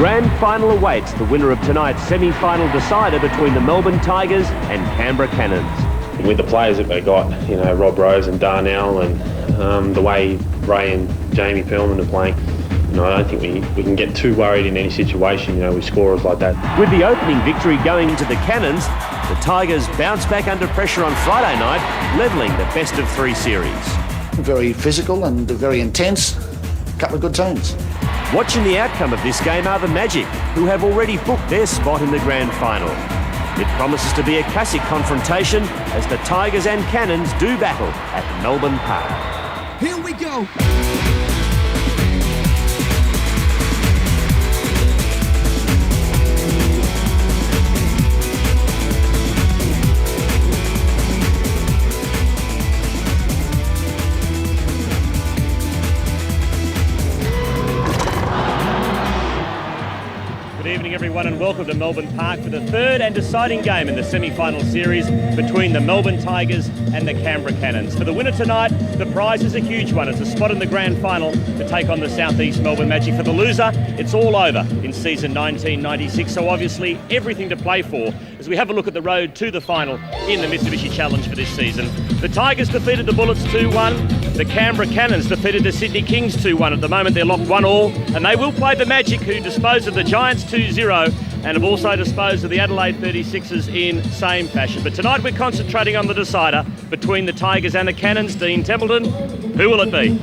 grand final awaits the winner of tonight's semi-final decider between the Melbourne Tigers and Canberra Cannons. With the players that they got, you know, Rob Rose and Darnell, and the way Ray and Jamie Perlman are playing, you know, I don't think we can get too worried in any situation, you know, with scorers like that. With the opening victory going to the Cannons, the Tigers bounced back under pressure on Friday night, levelling the best-of-3 series. Very physical and very intense. A couple of good teams. Watching the outcome of this game are the Magic, who have already booked their spot in the grand final. It promises to be a classic confrontation as the Tigers and Cannons do battle at Melbourne Park. Here we go! Good evening everyone and welcome to Melbourne Park for the third and deciding game in the semi-final series between the Melbourne Tigers and the Canberra Cannons. For the winner tonight, the prize is a huge one. It's a spot in the grand final to take on the Southeast Melbourne Magic. For the loser, it's all over in season 1996, so obviously everything to play for as we have a look at the road to the final in the Mitsubishi Challenge for this season. The Tigers defeated the Bullets 2-1. The Canberra Cannons defeated the Sydney Kings 2-1. At the moment they're locked 1-1, and they will play the Magic, who disposed of the Giants 2-0 and have also disposed of the Adelaide 36ers in same fashion. But tonight we're concentrating on the decider between the Tigers and the Cannons. Dean Templeton, who will it be?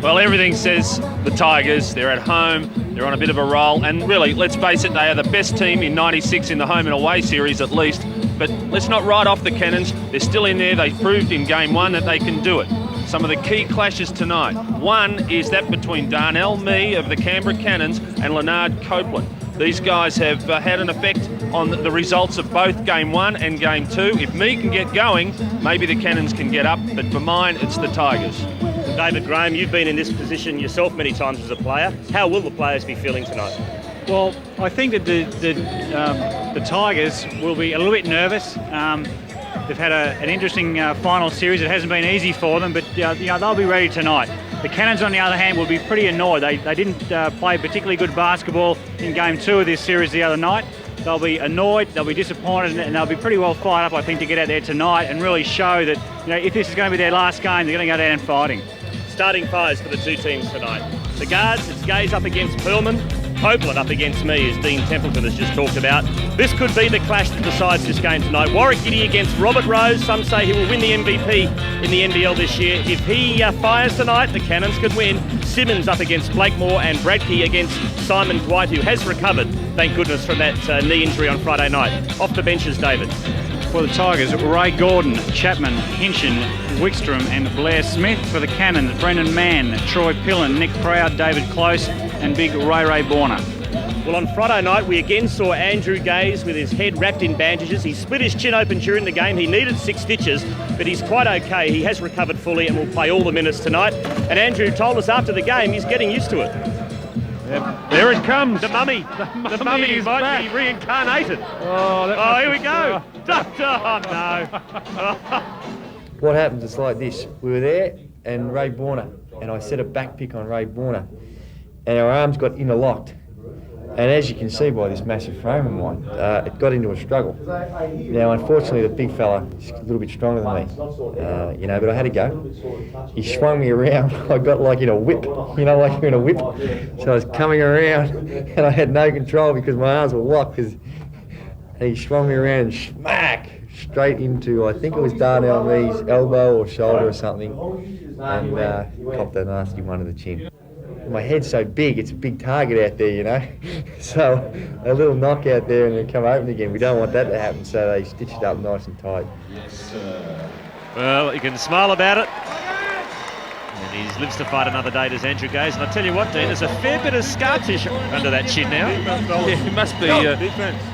Well, everything says the Tigers. They're at home, they're on a bit of a roll, and really, let's face it, they are the best team in 96 in the home and away series at least. But let's not write off the Cannons. They're still in there. They proved in game one that they can do it. Some of the key clashes tonight. One is that between Darnell Mee of the Canberra Cannons and Leonard Copeland. These guys have had an effect on the results of both game one and game two. If Mee can get going, maybe the Cannons can get up, but for mine, it's the Tigers. David Graham, you've been in this position yourself many times as a player. How will the players be feeling tonight? Well, I think that the Tigers will be a little bit nervous. They've had an interesting final series. It hasn't been easy for them, but you know, they'll be ready tonight. The Cannons, on the other hand, will be pretty annoyed. They didn't play particularly good basketball in game two of this series the other night. They'll be annoyed, they'll be disappointed, and they'll be pretty well fired up, I think, to get out there tonight and really show that, you know, if this is going to be their last game, they're going to go down fighting. Starting fives for the two teams tonight. The guards, it's Gaze up against Perlman. Copeland up against me, as Dean Templeton has just talked about. This could be the clash that decides this game tonight. Warwick Giddy against Robert Rose. Some say he will win the MVP in the NBL this year. If he fires tonight, the Cannons could win. Simmons up against Blakemore, and Bradkey against Simon Dwight, who has recovered, thank goodness, from that knee injury on Friday night. Off the benches, David. For the Tigers, Ray Gordon, Chapman, Hinchin, Wickstrom and Blair Smith. For the Cannons, Brendan Mann, Troy Pillen, Nick Proud, David Close and big Ray Borner. Well, on Friday night, we again saw Andrew Gaze with his head wrapped in bandages. He split his chin open during the game. He needed 6 stitches, but he's quite okay. He has recovered fully and will play all the minutes tonight. And Andrew told us after the game he's getting used to it. Yep. There it comes. The mummy. The mummy might back. be reincarnated. Oh, here we go. Oh, no. What happens is like this. We were there and Ray Borner, and I set a back pick on Ray Borner, and our arms got interlocked. And as you can see by this massive frame of mine, it got into a struggle. Now, unfortunately, the big fella is a little bit stronger than me, you know, but I had to go. He swung me around. I got like in a whip, you know, like you're in a whip. So I was coming around, and I had no control because my arms were locked. And he swung me around and smack straight into, I think it was Darnell Mee's elbow or shoulder or something, and copped a nasty one to the chin. My head's so big, it's a big target out there, you know. So a little knock out there and then come open again. We don't want that to happen, so they stitched it up nice and tight. Well, you can smile about it. And he lives to fight another day, does Andrew Gaze. And I tell you what, Dean, there's a fair bit of scar tissue under that chin now. Yeah, it must be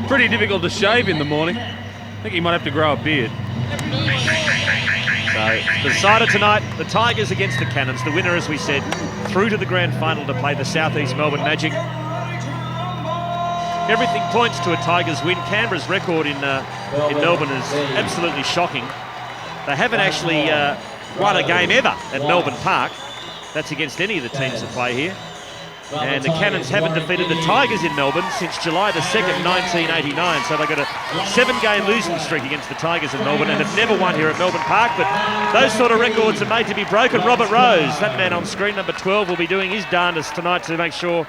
pretty difficult to shave in the morning. I think he might have to grow a beard. So, the decider tonight, the Tigers against the Cannons. The winner, as we said, through to the grand final to play the Southeast Melbourne Magic. Everything points to a Tigers win. Canberra's record in Melbourne is absolutely shocking. They haven't actually won a game ever at Melbourne Park. That's against any of the teams that play here. And the Cannons haven't defeated the Tigers in Melbourne since July the 2nd, 1989. So they've got a 7-game losing streak against the Tigers in Melbourne and have never won here at Melbourne Park. But those sort of records are made to be broken. Robert Rose, that man on screen, number 12, will be doing his darndest tonight to make sure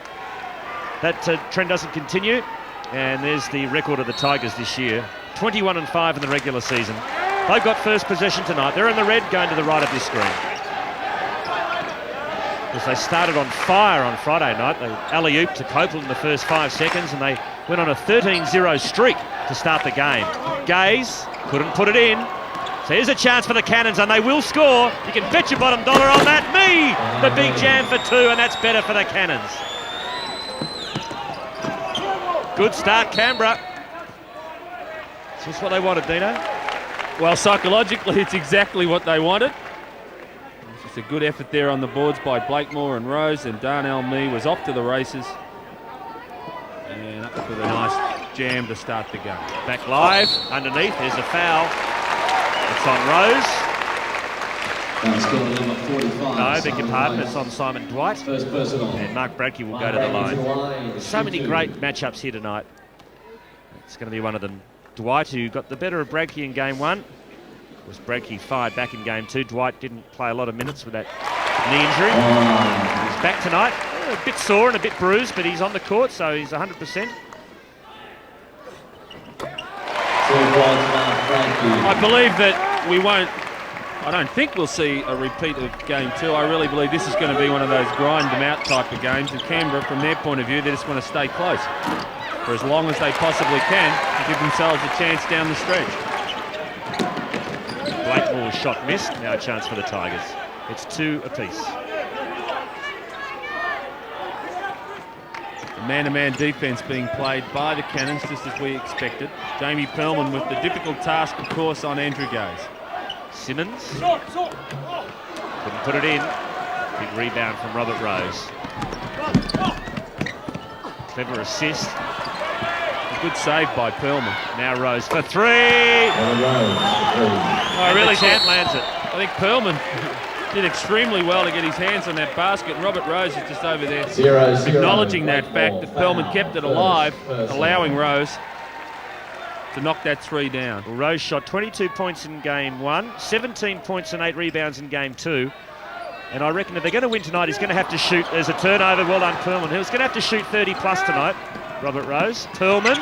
that trend doesn't continue. And there's the record of the Tigers this year. 21-5 in the regular season. They've got first possession tonight. They're in the red, going to the right of this screen. Because they started on fire on Friday night. They alley-ooped to Copeland in the first 5 seconds and they went on a 13-0 streak to start the game. Gaze couldn't put it in. So here's a chance for the Cannons and they will score. You can bet your bottom dollar on that. The big jam for 2, and that's better for the Cannons. Good start, Canberra. Is this what they wanted, Dino? Well, psychologically, it's exactly what they wanted. It's a good effort there on the boards by Blakemore and Rose, and Darnell Mee was off to the races. And up with a nice jam to start the game. Back live, underneath, there's a foul. It's on Rose. No, beg your pardon, it's on Simon Dwight. And Mark Bradke will go to the line. So many great matchups here tonight. It's going to be one of them. Dwight, who got the better of Bradke in game 1. Was Bradke fired back in game 2. Dwight didn't play a lot of minutes with that knee injury. He's back tonight. A bit sore and a bit bruised, but he's on the court, so he's 100%. I believe that we won't, I don't think we'll see a repeat of game 2. I really believe this is going to be one of those grind them out type of games. And Canberra, from their point of view, they just want to stay close for as long as they possibly can to give themselves a chance down the stretch. Blakemore's shot missed. Now a chance for the Tigers. It's 2 apiece. Man-to-man defence being played by the Cannons, just as we expected. Jamie Perlman with the difficult task, of course, on Andrew Gaze. Simmons couldn't put it in. Big rebound from Robert Rose. Clever assist. A good save by Perlman. Now Rose for 3. I really can't lands it. I think Perlman did extremely well to get his hands on that basket. Robert Rose is just over there acknowledging that fact that Perlman kept it alive, allowing Rose to knock that 3 down. Well, Rose shot 22 points in game 1, 17 points and 8 rebounds in game 2. And I reckon if they're going to win tonight, he's going to have to shoot. There's a turnover. Well done, Perlman. He's going to have to shoot 30 plus tonight. Robert Rose. Perlman.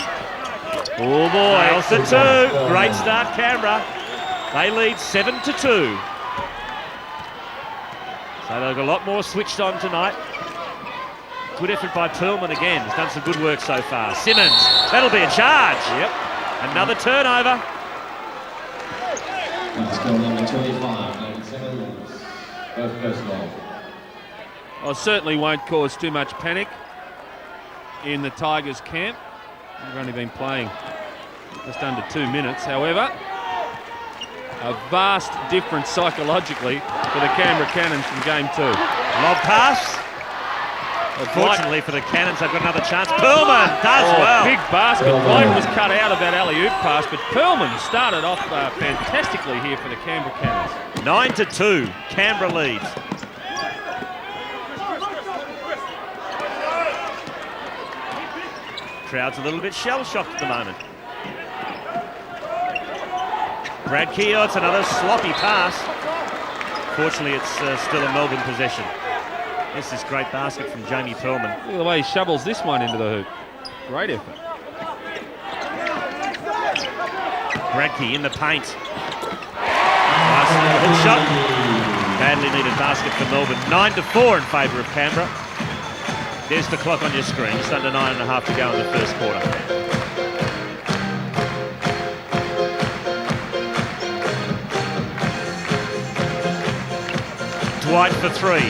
Oh boy. Nails the 2. Great start, Canberra. They lead 7-2. So they've got a lot more switched on tonight. Good effort by Perlman again. He's done some good work so far. Simmons. That'll be a charge. Yep. Another turnover. Number 25, number 7. Both personal. Well, certainly won't cause too much panic in the Tigers camp. They've only been playing just under 2 minutes. However, a vast difference psychologically for the Canberra Cannons from game 2. Lob pass. Unfortunately for the Cannons, they've got another chance. Perlman does well. Big basket. White was cut out of that alley-oop pass, but Perlman started off fantastically here for the Canberra Cannons. 9-2, Canberra leads. Crowd's a little bit shell-shocked at the moment. Bradke, it's another sloppy pass. Fortunately, it's still a Melbourne possession. This is great basket from Jamie Perlman. Look at the way he shovels this one into the hoop. Great effort. Bradke in the paint. Nice hook shot. Badly needed basket for Melbourne. 9-4 in favour of Canberra. There's the clock on your screen. Just under 9.5 to go in the first quarter. Dwight for 3.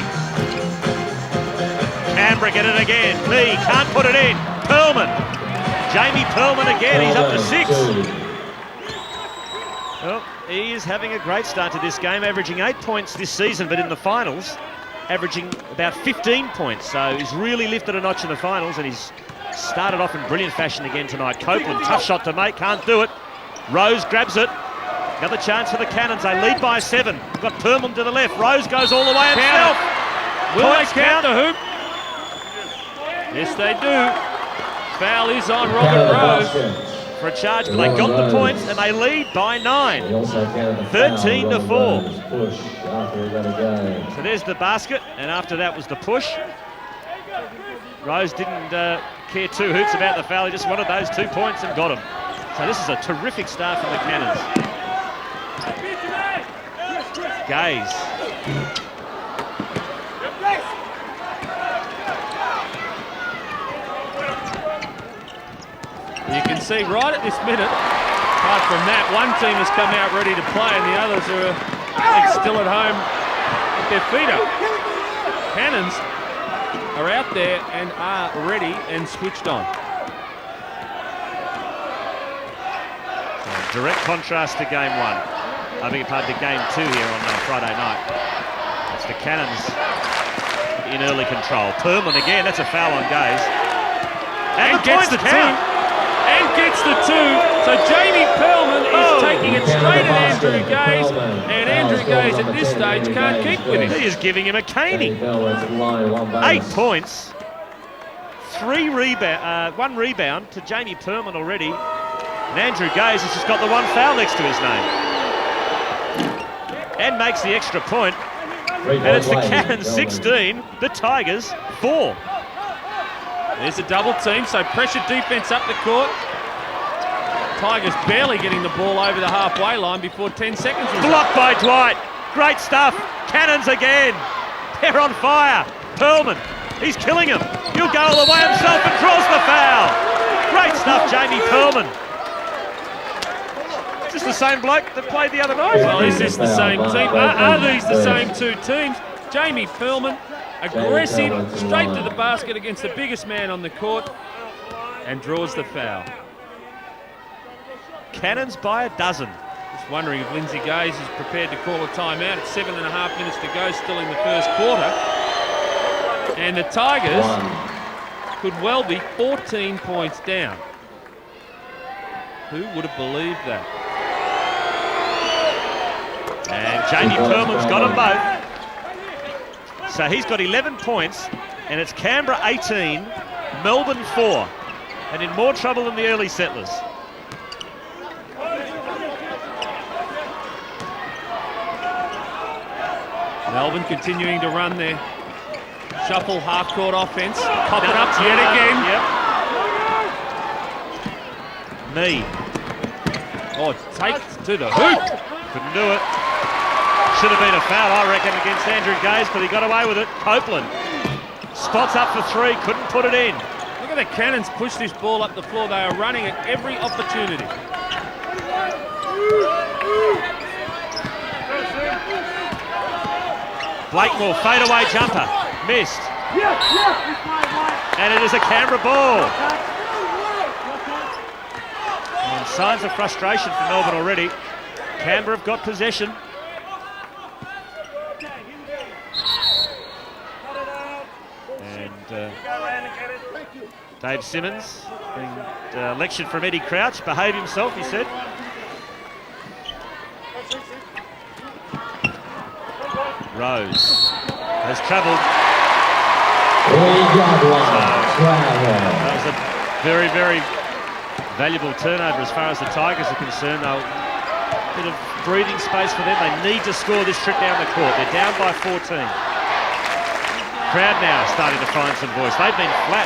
Canberra get it again. Lee can't put it in. Perlman. Jamie Perlman again. He's up to 6. Well, he is having a great start to this game, averaging 8 points this season, but in the finals, averaging about 15 points. So he's really lifted a notch in the finals, and he's started off in brilliant fashion again tonight. Copeland, tough shot to make, can't do it. Rose grabs it. Another chance for the Cannons. They lead by 7. Got Perlman to the left. Rose goes all the way himself. Will they count the hoop? Yes, they do. Foul is on Robert Rose. For a charge, but they got the points and they lead by 9. 13 to 4. So there's the basket, and after that was the push. Rose didn't care two hoots about the foul. He just wanted those 2 points and got them. So this is a terrific start from the Cannons. Gaze. You can see right at this minute, apart from that, one team has come out ready to play and the others are still at home with their feet up. Cannons are out there and are ready and switched on. Direct contrast to game 1. I beg your pardon, to game 2 here on Friday night. It's the Cannons in early control. Perlman again, that's a foul on Gaze. And the gets the count. 2. And gets the 2. So Jamie Perlman is taking it straight at Andrew Gaze. And Andrew Gaze at this stage can't keep with him. He is giving him a caning. 8 points. 1 rebound to Jamie Perlman already. And Andrew Gaze has just got the 1 foul next to his name. And makes the extra point. And it's the Cannons 16, the Tigers 4. There's a double team, so pressure defense up the court. Tigers barely getting the ball over the halfway line before 10 seconds was Blocked up. by Dwight. Great stuff. Cannons again. They're on fire. Perlman, he's killing him. He'll go all the way himself and draws the foul. Great stuff, Jamie Perlman. Is this the same bloke that played the other night? Well, is this the same team? Are these the same 2 teams? Jamie Perlman, aggressive, straight to the basket against the biggest man on the court and draws the foul. Cannons by a dozen. Just wondering if Lindsay Gaze is prepared to call a timeout. It's 7.5 minutes to go, still in the first quarter. And the Tigers could well be 14 points down. Who would have believed that? And Jamie Perlman's got them both. So he's got 11 points, and it's Canberra 18, Melbourne 4, and in more trouble than the early settlers. Melbourne continuing to run their shuffle half-court offense. Pop it up yet again. Yep. Knee. Oh, takes to the hoop. Couldn't do it. Should have been a foul, I reckon, against Andrew Gaze, but he got away with it. Copeland spots up for 3, couldn't put it in. Look at the Cannons push this ball up the floor. They are running at every opportunity. Blakemore, fadeaway jumper, missed. And it is a Canberra ball. And signs of frustration for Melbourne already. Canberra have got possession. And Dave Simmons being lectured from Eddie Crouch. Behave himself, he said. Rose has travelled. That was a very, very valuable turnover as far as the Tigers are concerned. A bit of breathing space for them. They need to score this trip down the court. They're down by 14. Crowd now starting to find some voice. They've been flat.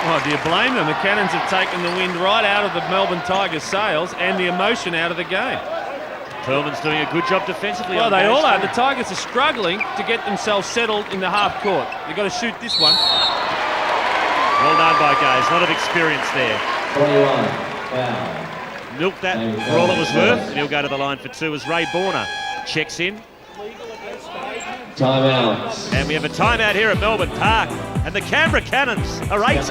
Well, do you blame them? The Cannons have taken the wind right out of the Melbourne Tigers' sails and the emotion out of the game. Perlman's doing a good job defensively. Well, they all are. The Tigers are struggling to get themselves settled in the half court. They've got to shoot this one. Well done by Gaze. A lot of experience there. 21. Milked that for all it was worth, and he'll go to the line for 2 as Ray Borner checks in. Timeout. And we have a timeout here at Melbourne Park. And the Canberra Cannons are 18.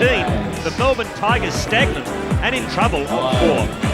The Melbourne Tigers stagnant and in trouble on 4.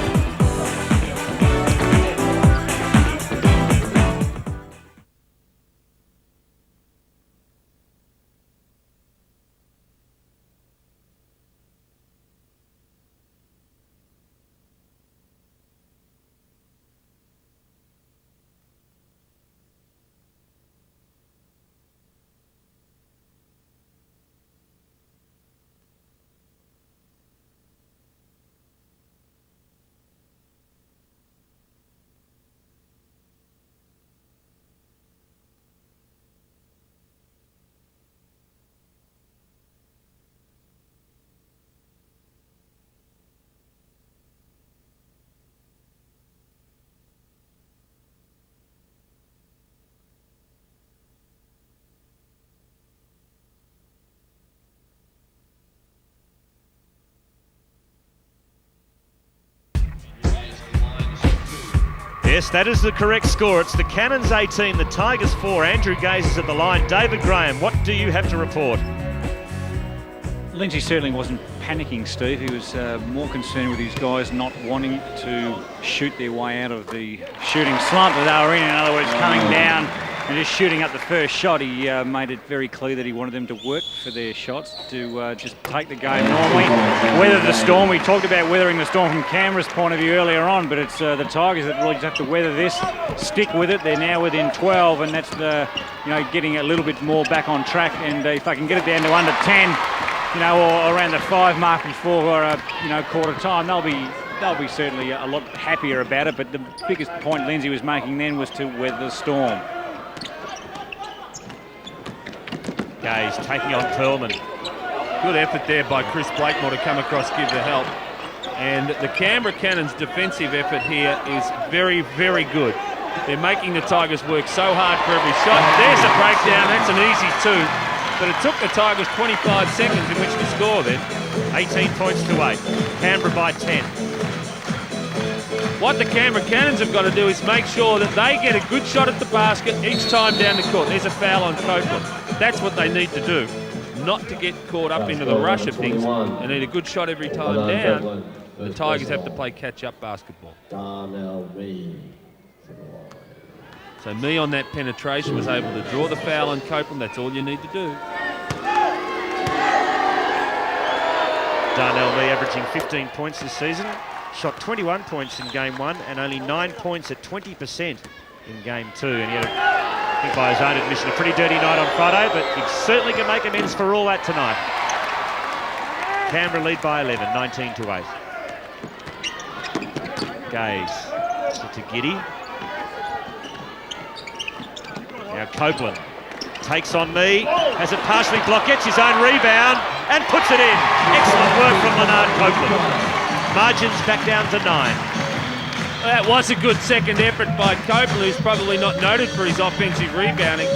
Yes, that is the correct score. It's the Cannons 18, the Tigers 4. Andrew Gaze is at the line. David Graham, what do you have to report? Lindsay certainly wasn't panicking, Steve. He was more concerned with his guys not wanting to shoot their way out of the shooting slump that they were in. In other words, coming down and just shooting up the first shot. He made it very clear that he wanted them to work for their shots, to just take the game normally, weather the storm. We talked about weathering the storm from Canberra's point of view earlier on, but it's the Tigers that really just have to weather this, stick with it. They're now within 12, and that's getting a little bit more back on track. And if they can get it down to under 10, or around the 5 mark before quarter time, they'll be certainly a lot happier about it. But the biggest point Lindsay was making then was to weather the storm. Gaze taking on Perlman. Good effort there by Chris Blakemore to come across, give the help. And the Canberra Cannons' defensive effort here is very, very good. They're making the Tigers work so hard for every shot. There's a breakdown. That's an easy 2. But it took the Tigers 25 seconds in which to score then. 18 points to 8. Canberra by 10. What the Canberra Cannons have got to do is make sure that they get a good shot at the basket each time down the court. There's a foul on Copeland. That's what they need to do, not to get caught up into the rush of things. They need a good shot every time down. The Tigers have to play catch-up basketball. So me on that penetration was able to draw the foul on Copeland. That's all you need to do. Darnell Lee averaging 15 points this season. Shot 21 points in game 1 and only 9 points at 20% in game 2. And he had, I think by his own admission, a pretty dirty night on Friday, but he certainly can make amends for all that tonight. Canberra lead by 11, 19 to 8. Gaze to Giddy. Now Copeland takes on me, has it partially blocked, gets his own rebound and puts it in. Excellent work from Leonard Copeland. Margins back down to 9. That was a good second effort by Copeland, who's probably not noted for his offensive rebounding.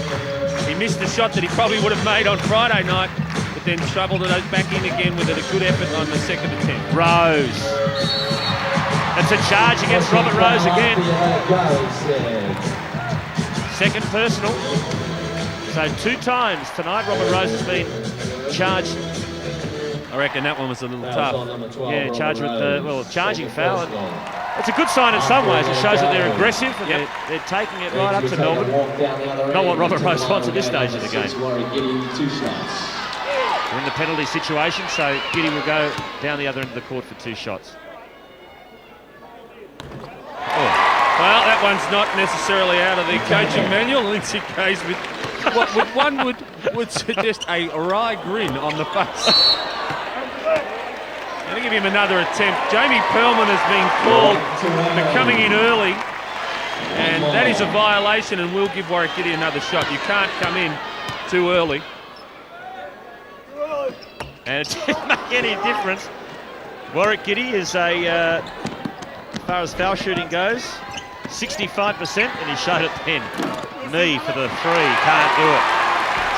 He missed the shot that he probably would have made on Friday night, but then shoveled it back in again with a good effort on the second attempt. Rose. That's a charge against Robert Rose again. Second personal. So 2 times tonight Robert Rose has been charged. I reckon that one was a little tough. Yeah, charged with the, charging foul. And it's a good sign in some ways. It shows that they're aggressive and they're taking it right up to Melbourne. Not what Robert Rose wants at this stage of the game. We're in the penalty situation, so Giddy will go down the other end of the court for 2 shots. Well, that one's not necessarily out of the coaching manual. Lindsay Gaze with what one would suggest a wry grin on the face. I'm going to give him another attempt. Jamie Perlman has been called for coming in early, and that is a violation, and we'll give Warwick Giddy another shot. You can't come in too early. And it didn't make any difference. Warwick Giddy is as far as foul shooting goes, 65%, and he showed it then. Me for the 3, can't do it.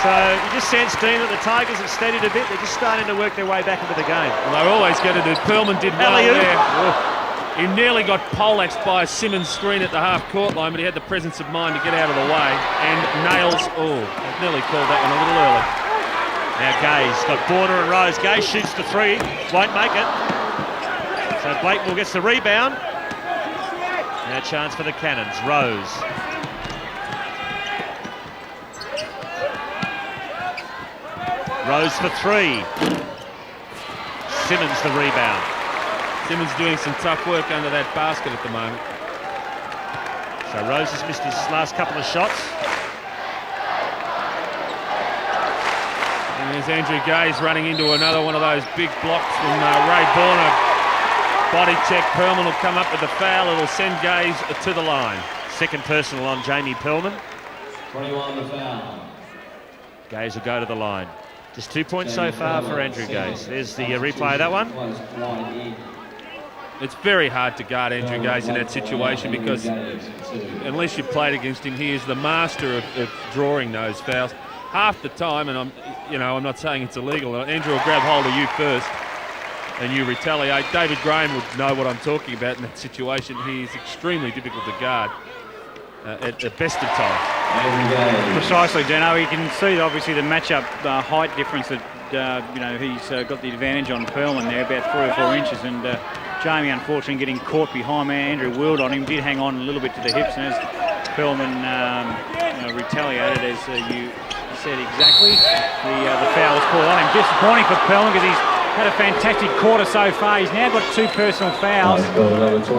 So you just sense, Dean, that the Tigers have steadied a bit. They're just starting to work their way back into the game. Well, they're always going to do. Perlman did well there. He nearly got poleaxed by a Simmons screen at the half-court line, but he had the presence of mind to get out of the way. And nails, nearly called that one a little early. Now Gaze got Borner and Rose. Gaze shoots the 3, won't make it. So Blakemore gets the rebound. Now a chance for the Cannons. Rose. Rose for 3. Simmons the rebound. Simmons doing some tough work under that basket at the moment. So Rose has missed his last couple of shots. And there's Andrew Gaze running into another one of those big blocks from Ray Borner. Body check, Perlman will come up with the foul. It'll send Gaze to the line. Second personal on Jamie Perlman. 21 the foul. Gaze will go to the line. Just 2 points so far for Andrew Gaze. There's the replay of that one. It's very hard to guard Andrew Gaze in that situation because unless you've played against him, he is the master of drawing those fouls. Half the time, and I'm not saying it's illegal, Andrew will grab hold of you first, and you retaliate. David Graham would know what I'm talking about in that situation. He is extremely difficult to guard at the best of times. Precisely, Dino. You can see obviously the matchup height difference that he's got the advantage on Perlman there, about 3 or 4 inches, and Jamie unfortunately getting caught behind man. Andrew whirled on him, did hang on a little bit to the hips, and as Perlman retaliated, as you said exactly, the foul was called on him. Disappointing for Perlman because he's had a fantastic quarter so far. He's now got 2 personal fouls.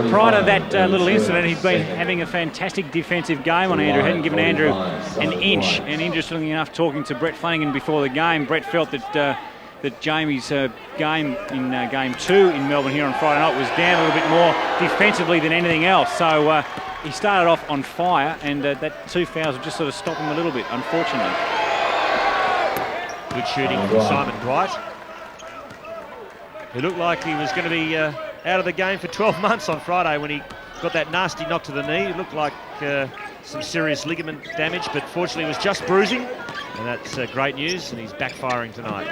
Prior to that little incident, he'd been having a fantastic defensive game on Andrew. Hadn't given Andrew an inch. And interestingly enough, talking to Brett Flanagan before the game, Brett felt that Jamie's game in Game 2 in Melbourne here on Friday night was down a little bit more defensively than anything else. So he started off on fire, and that 2 fouls have just sort of stopped him a little bit, unfortunately. Good shooting from Simon Dwight. He looked like he was going to be out of the game for 12 months on Friday when he got that nasty knock to the knee. It looked like some serious ligament damage, but fortunately it was just bruising, and that's great news, and he's backfiring tonight.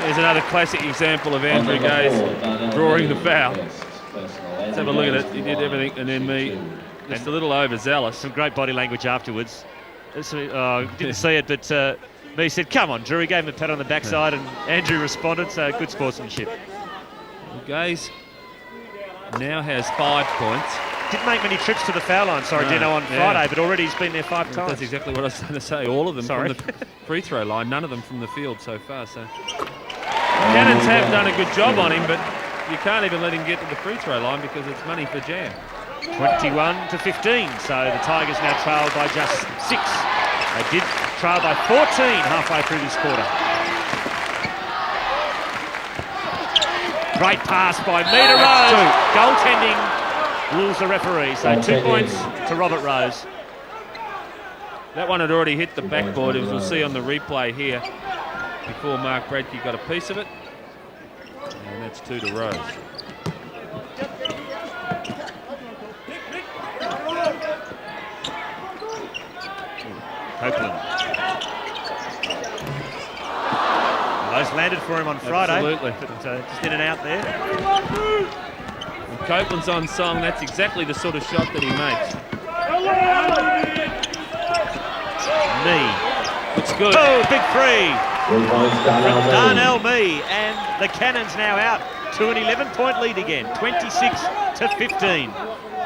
There's another classic example of Andrew Gaze drawing the foul. Let's have a look at it. He did everything, and then me just a little overzealous. Some great body language afterwards. Didn't see it, but me said, "Come on, Drew." He gave him a pat on the backside, and Andrew responded. So good sportsmanship. Gaze now has 5 points. Didn't make many trips to the foul line, Dino, on Friday, but already he's been there 5 times. That's exactly what I was going to say. All of them from the free throw line, none of them from the field so far. So Cannons have done a good job on him, but you can't even let him get to the free throw line because it's money for jam. 21-15, so the Tigers now trail by just 6. They did trail by 14 halfway through this quarter. Great pass by Mita Rose. Goaltending rules the referee, so 2 points to Robert Rose. That one had already hit the backboard, as we'll see on the replay here, before Mark Bradke got a piece of it. And that's 2 to Rose. Copeland. Those landed for him on Friday. Absolutely. But just in and out there. When Copeland's on song, that's exactly the sort of shot that he makes. Mee. Looks good. Oh, big free from Darnell Mee, and the Cannons now out to an 11-point lead again, 26-15.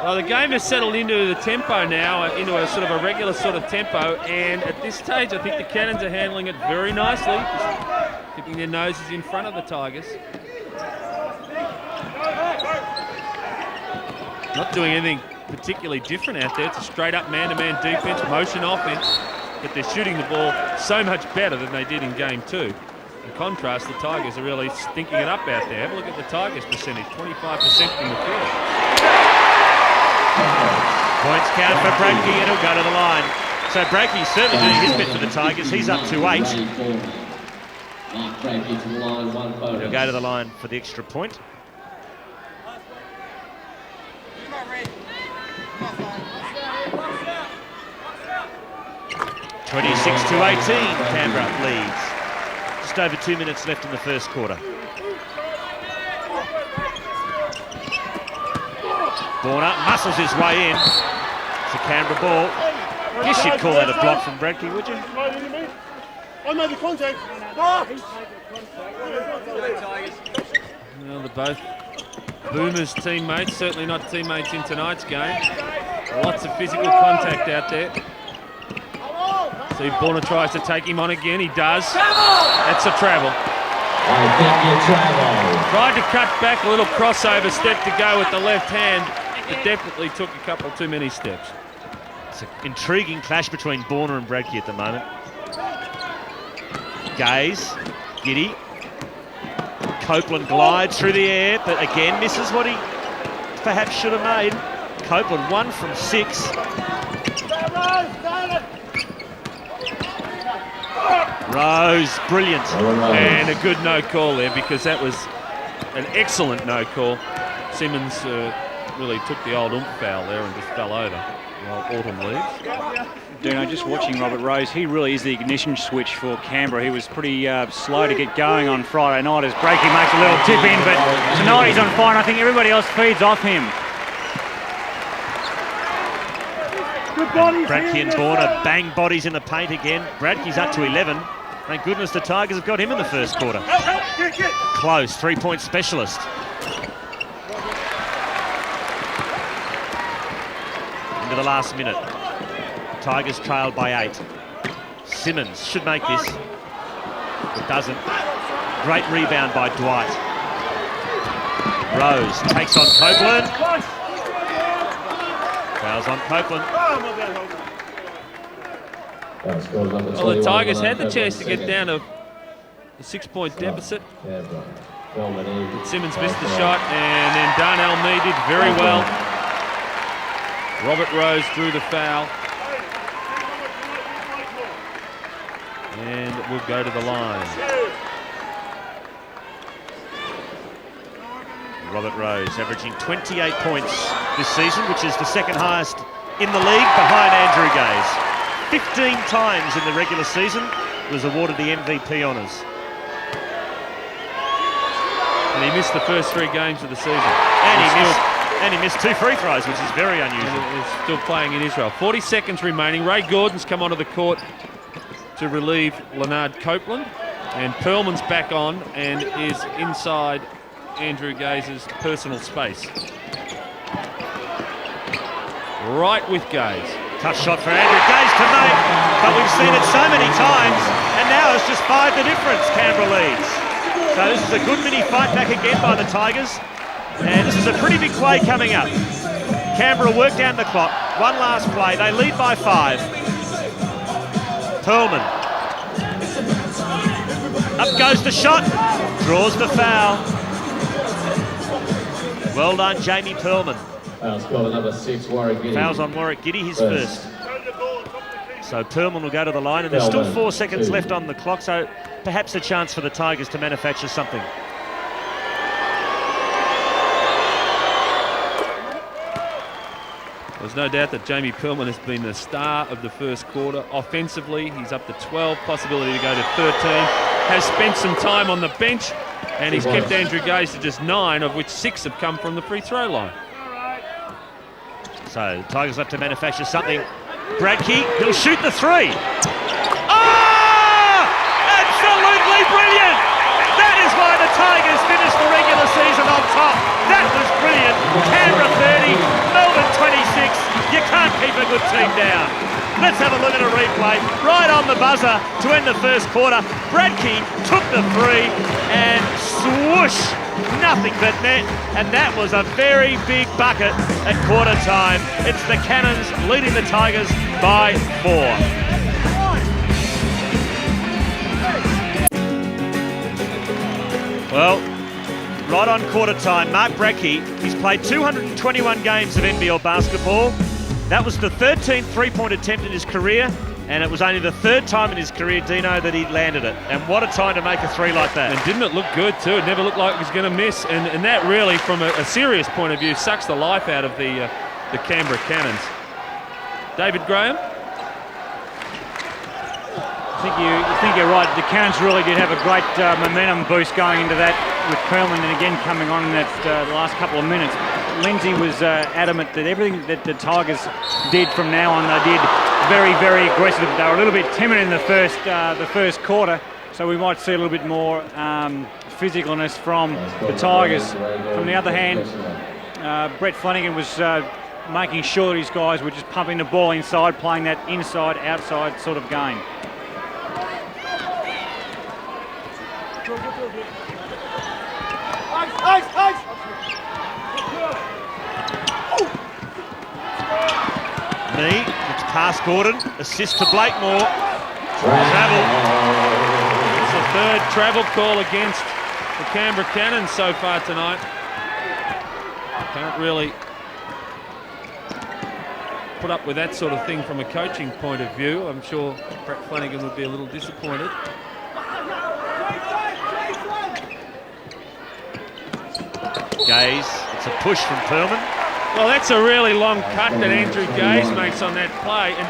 Well, the game has settled into the tempo now, into a sort of a regular sort of tempo, and at this stage I think the Cannons are handling it very nicely, just keeping their noses in front of the Tigers. Not doing anything particularly different out there. It's a straight-up man-to-man defense, motion offense, but they're shooting the ball so much better than they did in Game 2. In contrast, the Tigers are really stinking it up out there. Have a look at the Tigers percentage, 25% from the field. Points count for Bradke, and he'll go to the line. So Bradke's certainly doing his bit for the Tigers. He's up to 8. He'll go to the line for the extra point. (26-18), Canberra leads. Just over 2 minutes left in the first quarter. Borna muscles his way in. It's a Canberra ball. I guess you'd call that a block from Bradke, would you? I made the contact. Well, they're both Boomers teammates, certainly not teammates in tonight's game. Lots of physical contact out there. See, Borna tries to take him on again. He does. That's a travel. I think you travel. Tried to cut back, a little crossover step to go with the left hand. It definitely took a couple too many steps. It's an intriguing clash between Borna and Bradke at the moment. Gaze, Giddy. Copeland glides through the air, but again misses what he perhaps should have made. Copeland 1 from 6. Rose, brilliant. And a good no call there, because that was an excellent no call. Simmons really took the old foul there and just fell over. Well, autumn leaves. Dino, just watching Robert Rose, he really is the ignition switch for Canberra. He was pretty slow to get going on Friday night as Breaky makes a little tip in, but tonight he's on fire and I think everybody else feeds off him. Bradkey and Borna bang bodies in the paint again. Bradkey's up to 11. Thank goodness the Tigers have got him in the first quarter. Close, three-point specialist. Into the last minute. Tigers trailed by 8. Simmons should make this. It doesn't. Great rebound by Dwight. Rose takes on Copeland. Fouls on Copeland. Well, the Tigers had the chance to get down to a 6-point deficit. But Simmons missed the shot, and then Darnell Mee did very well. Robert Rose drew the foul. And it will go to the line. Robert Rose averaging 28 points this season, which is the second highest in the league behind Andrew Gaze. 15 times in the regular season was awarded the MVP honours. And he missed the first 3 games of the season. And he missed 2 free throws, which is very unusual. He's still playing in Israel. 40 seconds remaining. Ray Gordon's come onto the court to relieve Leonard Copeland. And Perlman's back on and is inside Andrew Gaze's personal space. Right with Gaze. Tough shot for Andrew Gaze to make, but we've seen it so many times, and now it's just 5 the difference. Canberra leads. So this is a good mini fight back again by the Tigers, and this is a pretty big play coming up. Canberra work down the clock. One last play. They lead by 5. Perlman. Up goes the shot. Draws the foul. Well done, Jamie Perlman. Fouls on Warwick Giddy, his first. So Perlman will go to the line, and there's still 4 seconds left on the clock, so perhaps a chance for the Tigers to manufacture something. There's no doubt that Jamie Perlman has been the star of the first quarter. Offensively, he's up to 12, possibility to go to 13. Has spent some time on the bench, and he's kept Andrew Gaze to just 9, of which 6 have come from the free throw line. So the Tigers have to manufacture something. Bradkey, he'll shoot the 3. Oh! Absolutely brilliant! That is why the Tigers finished the regular season on top. That was brilliant. Canberra 30, Melbourne 26. You can't keep a good team down. Let's have a look at a replay. Right on the buzzer to end the first quarter. Bradkey took the 3 and swoosh, nothing but net. And that was a very big bucket at quarter time. It's the Cannons leading the Tigers by 4. Well, right on quarter time, Mark Bradkey, he's played 221 games of NBL basketball. That was the 13th three-point attempt in his career, and it was only the 3rd time in his career, Dino, that he landed it. And what a time to make a 3 like that. And didn't it look good too? It never looked like it was going to miss, and that really, from a serious point of view, sucks the life out of the Canberra Cannons. David Graham? I think you're right. The Cannons really did have a great momentum boost going into that with Perlman and again coming on in that the last couple of minutes. Lindsay was adamant that everything that the Tigers did from now on, they did very, very aggressive. They were a little bit timid in the first quarter, so we might see a little bit more physicalness from the Tigers. From the other hand, Brett Flanagan was making sure that his guys were just pumping the ball inside, playing that inside-outside sort of game. Mee, it's past Gordon, assist to Blakemore. Travel. It's the 3rd travel call against the Canberra Cannons so far tonight. Can't really put up with that sort of thing from a coaching point of view. I'm sure Brett Flanagan would be a little disappointed. Gaze, it's a push from Perlman. Well, that's a really long cut that Andrew Gaze makes on that play. And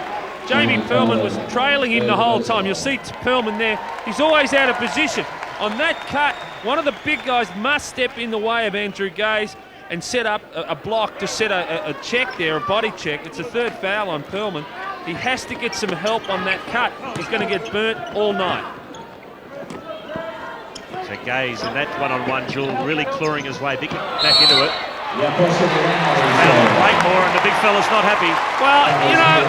Jamie Perlman was trailing him the whole time. You'll see Perlman there. He's always out of position. On that cut, one of the big guys must step in the way of Andrew Gaze and set up a block to set a check there, a body check. It's a third foul on Perlman. He has to get some help on that cut. He's going to get burnt all night. So Gaze in that one-on-one duel really clawing his way back into it. Blakemore and the big fella's not happy. Well, you know,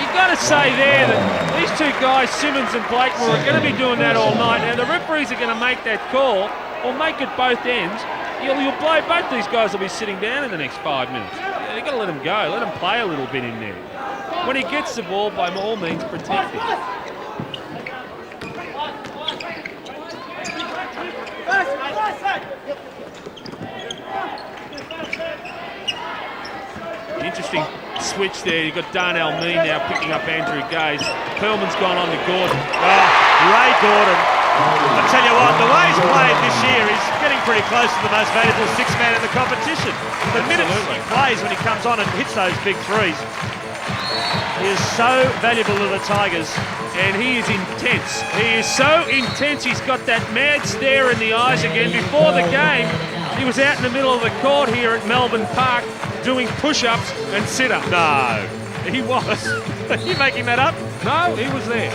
you've got to say there that these two guys, Simmons and Blakemore, are going to be doing that all night. Now, the referees are going to make that call, or make it both ends. You'll blow both these guys will be sitting down in the next 5 minutes. You've got to let them go. Let them play a little bit in there. When he gets the ball, by all means, protect him. Interesting switch there. You've got Darnell Mee now picking up Andrew Gaze. Perlman's gone on to Gordon. Ray Gordon. I tell you what, the way he's played this year, he's getting pretty close to the most valuable six-man in the competition. The minutes he plays when he comes on and hits those big threes, he is so valuable to the Tigers. And he is intense. He is so intense. He's got that mad stare in the eyes again. Before the game, he was out in the middle of the court here at Melbourne Park doing push-ups and sit-ups. No, he was. Are you making that up? No, he was there.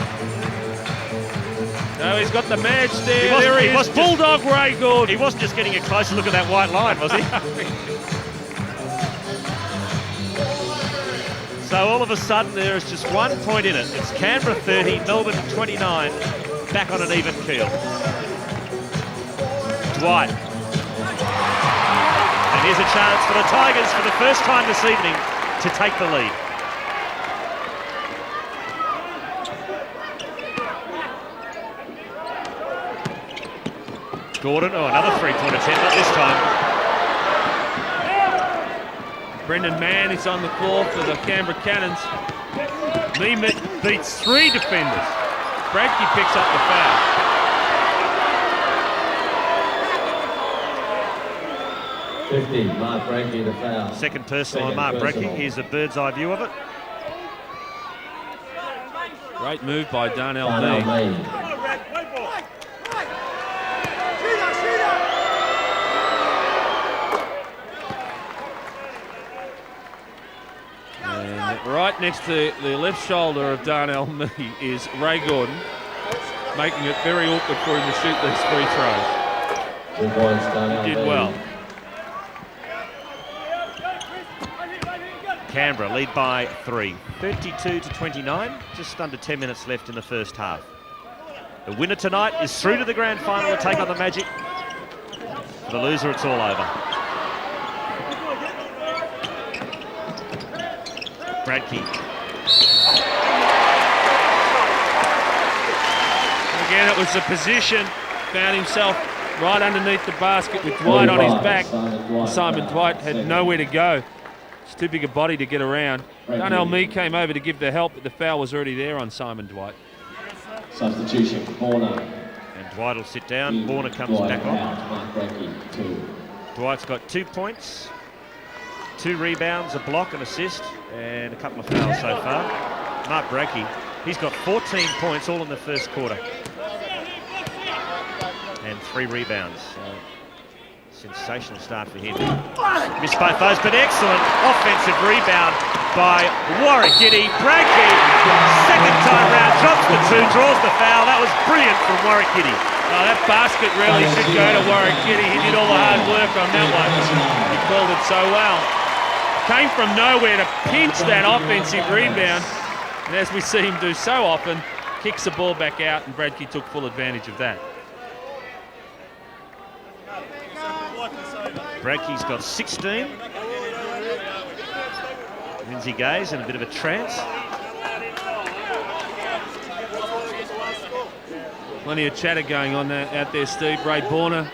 No, he's got the mad stare. There he is. Bulldog Ray Gordon. He wasn't just getting a closer look at that white line, was he? So all of a sudden there is just 1 point in it. It's Canberra 30, Melbourne 29, back on an even keel. Dwight. And here's a chance for the Tigers for the first time this evening to take the lead. Gordon, another three-point attempt, not this time. Brendan Mann is on the floor for the Canberra Cannons. Mee beats 3 defenders. Bradke picks up the foul. Mark Bradke the foul. Second personal on Mark Bradke. Here's a bird's eye view of it. Great move by Darnell Mee. Right next to the left shoulder of Darnell Mee is Ray Gordon, making it very awkward for him to shoot these free throws. Good points, Darnell. Did well. Canberra lead by 3, 32-29, just under 10 minutes left in the first half. The winner tonight is through to the grand final to take on the Magic. For the loser, it's all over. Bradke. Again, it was the position. Found himself right underneath the basket with Dwight on his back. Simon Dwight had nowhere to go. It's too big a body to get around. Darnell Mee came over to give the help, but the foul was already there on Simon Dwight. Substitution for Borna. And Dwight will sit down. Borna comes back on. Dwight's got 2 points, 2 rebounds, a block, an assist, and a couple of fouls so far. Mark Bradke, he's got 14 points all in the first quarter. And 3 rebounds. Sensational start for him. Missed both those, but excellent offensive rebound by Warwick Giddy. Bradke, second time round, drops the 2, draws the foul. That was brilliant from Warwick Giddy. Oh, that basket really should go to Warwick Giddy. He did all the hard work on that one. He called it so well. Came from nowhere to pinch that offensive rebound. And as we see him do so often, kicks the ball back out, and Bradke took full advantage of that. Bradke's got 16. Lindsay Gaze in a bit of a trance. Plenty of chatter going on out there, Steve. Ray Borna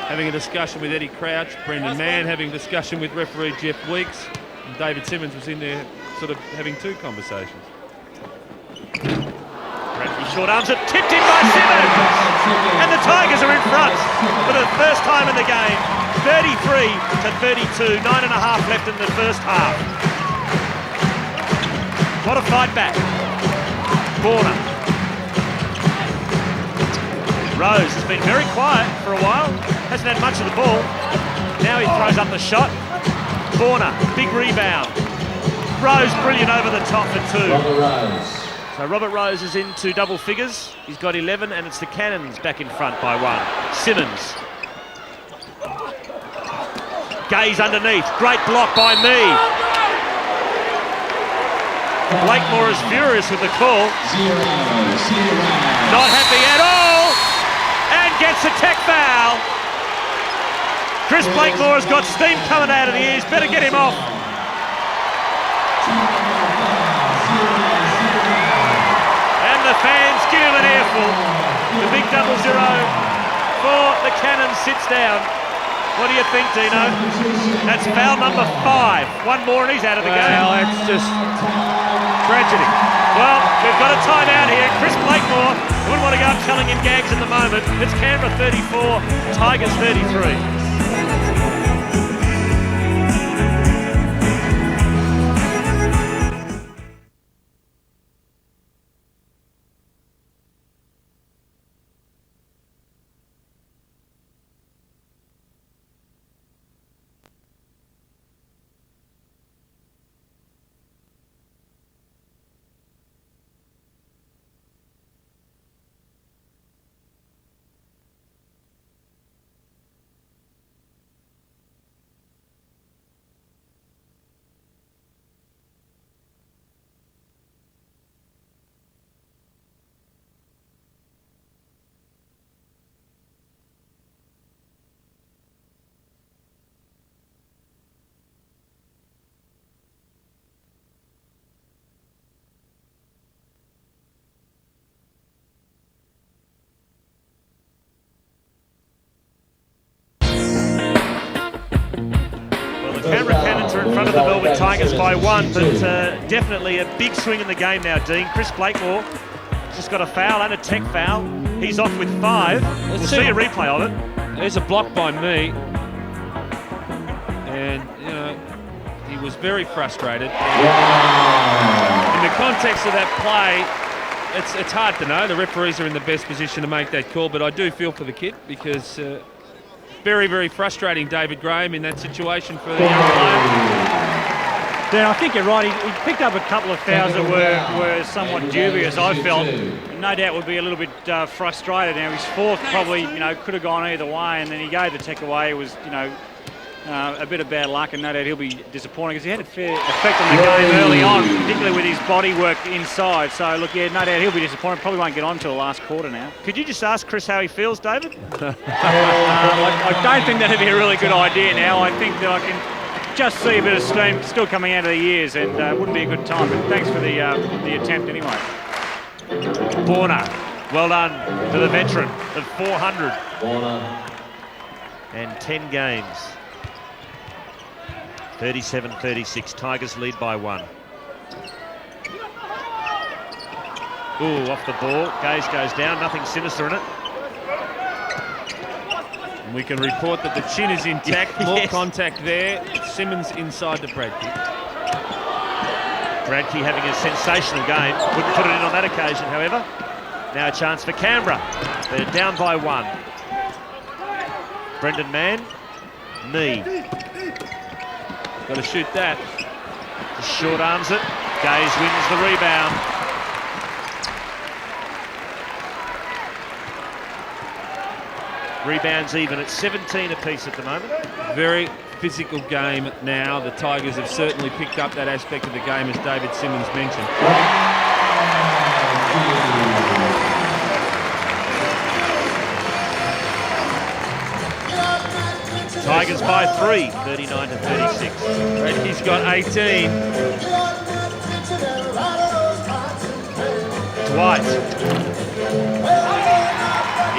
having a discussion with Eddie Crouch. Brendan Mann having a discussion with referee Jeff Weeks. And David Simmons was in there sort of having 2 conversations. Bradke short arms it, tipped in by Simmons! And the Tigers are in front for the first time in the game. 33-32, 9.5 left in the first half. What a fight back. Corner. Rose has been very quiet for a while, hasn't had much of the ball. Now he throws up the shot. Corner, big rebound. Rose brilliant over the top for 2. So Robert Rose is into double figures. He's got 11, and it's the Cannons back in front by 1. Simmons. Gaze underneath. Great block by me. Blakemore is furious with the call. Not happy at all. And gets a tech foul. Chris Blakemore has got steam coming out of the ears. Better get him off. The fans give him an earful. The big 0-0 for the Cannons sits down. What do you think, Dino? That's foul number 5. One more and he's out of the game. Well, it's just tragedy. Well, we've got a timeout here. Chris Blakemore, I wouldn't want to go up telling him gags at the moment. It's Canberra 34, Tigers 33. Canberra Cannons are in front of the Melbourne Tigers by 1, but definitely a big swing in the game now, Dean. Chris Blakemore just got a foul and a tech foul. He's off with 5. We'll see a replay of it. There's a block by me. And, you know, he was very frustrated. In the context of that play, it's hard to know. The referees are in the best position to make that call, but I do feel for the kid because very, very frustrating, David Graham, in that situation for the young player. Dan, I think you're right. He picked up a couple of fouls that were somewhat dubious, I felt. No doubt would be a little bit frustrated. Now, his 4th probably, you know, could have gone either way, and then he gave the tech away. It was, you know, a bit of bad luck, and no doubt he'll be disappointed because he had a fair effect on the game early on, particularly with his body work inside. So, look, yeah, no doubt he'll be disappointed. Probably won't get on till the last quarter now. Could you just ask Chris how he feels, David? I don't think that'd be a really good idea now. I think that I can just see a bit of steam still coming out of the ears, and it wouldn't be a good time. But thanks for the attempt anyway. Borna, well done to the veteran of 400. And 10 games. 37-36, Tigers lead by 1. Ooh, off the ball, Gaze goes down, nothing sinister in it. And we can report that the chin is intact, more contact there. Simmons inside the Bradkey. Bradkey having a sensational game, wouldn't put it in on that occasion, however. Now a chance for Canberra, they're down by 1. Brendan Mann, knee. Got to shoot that. Just short arms it. Gaze wins the rebound. Rebounds even at 17 apiece at the moment. Very physical game now. The Tigers have certainly picked up that aspect of the game, as David Simmons mentioned. Tigers by 3, 39-36. Bradkey's got 18. Dwight.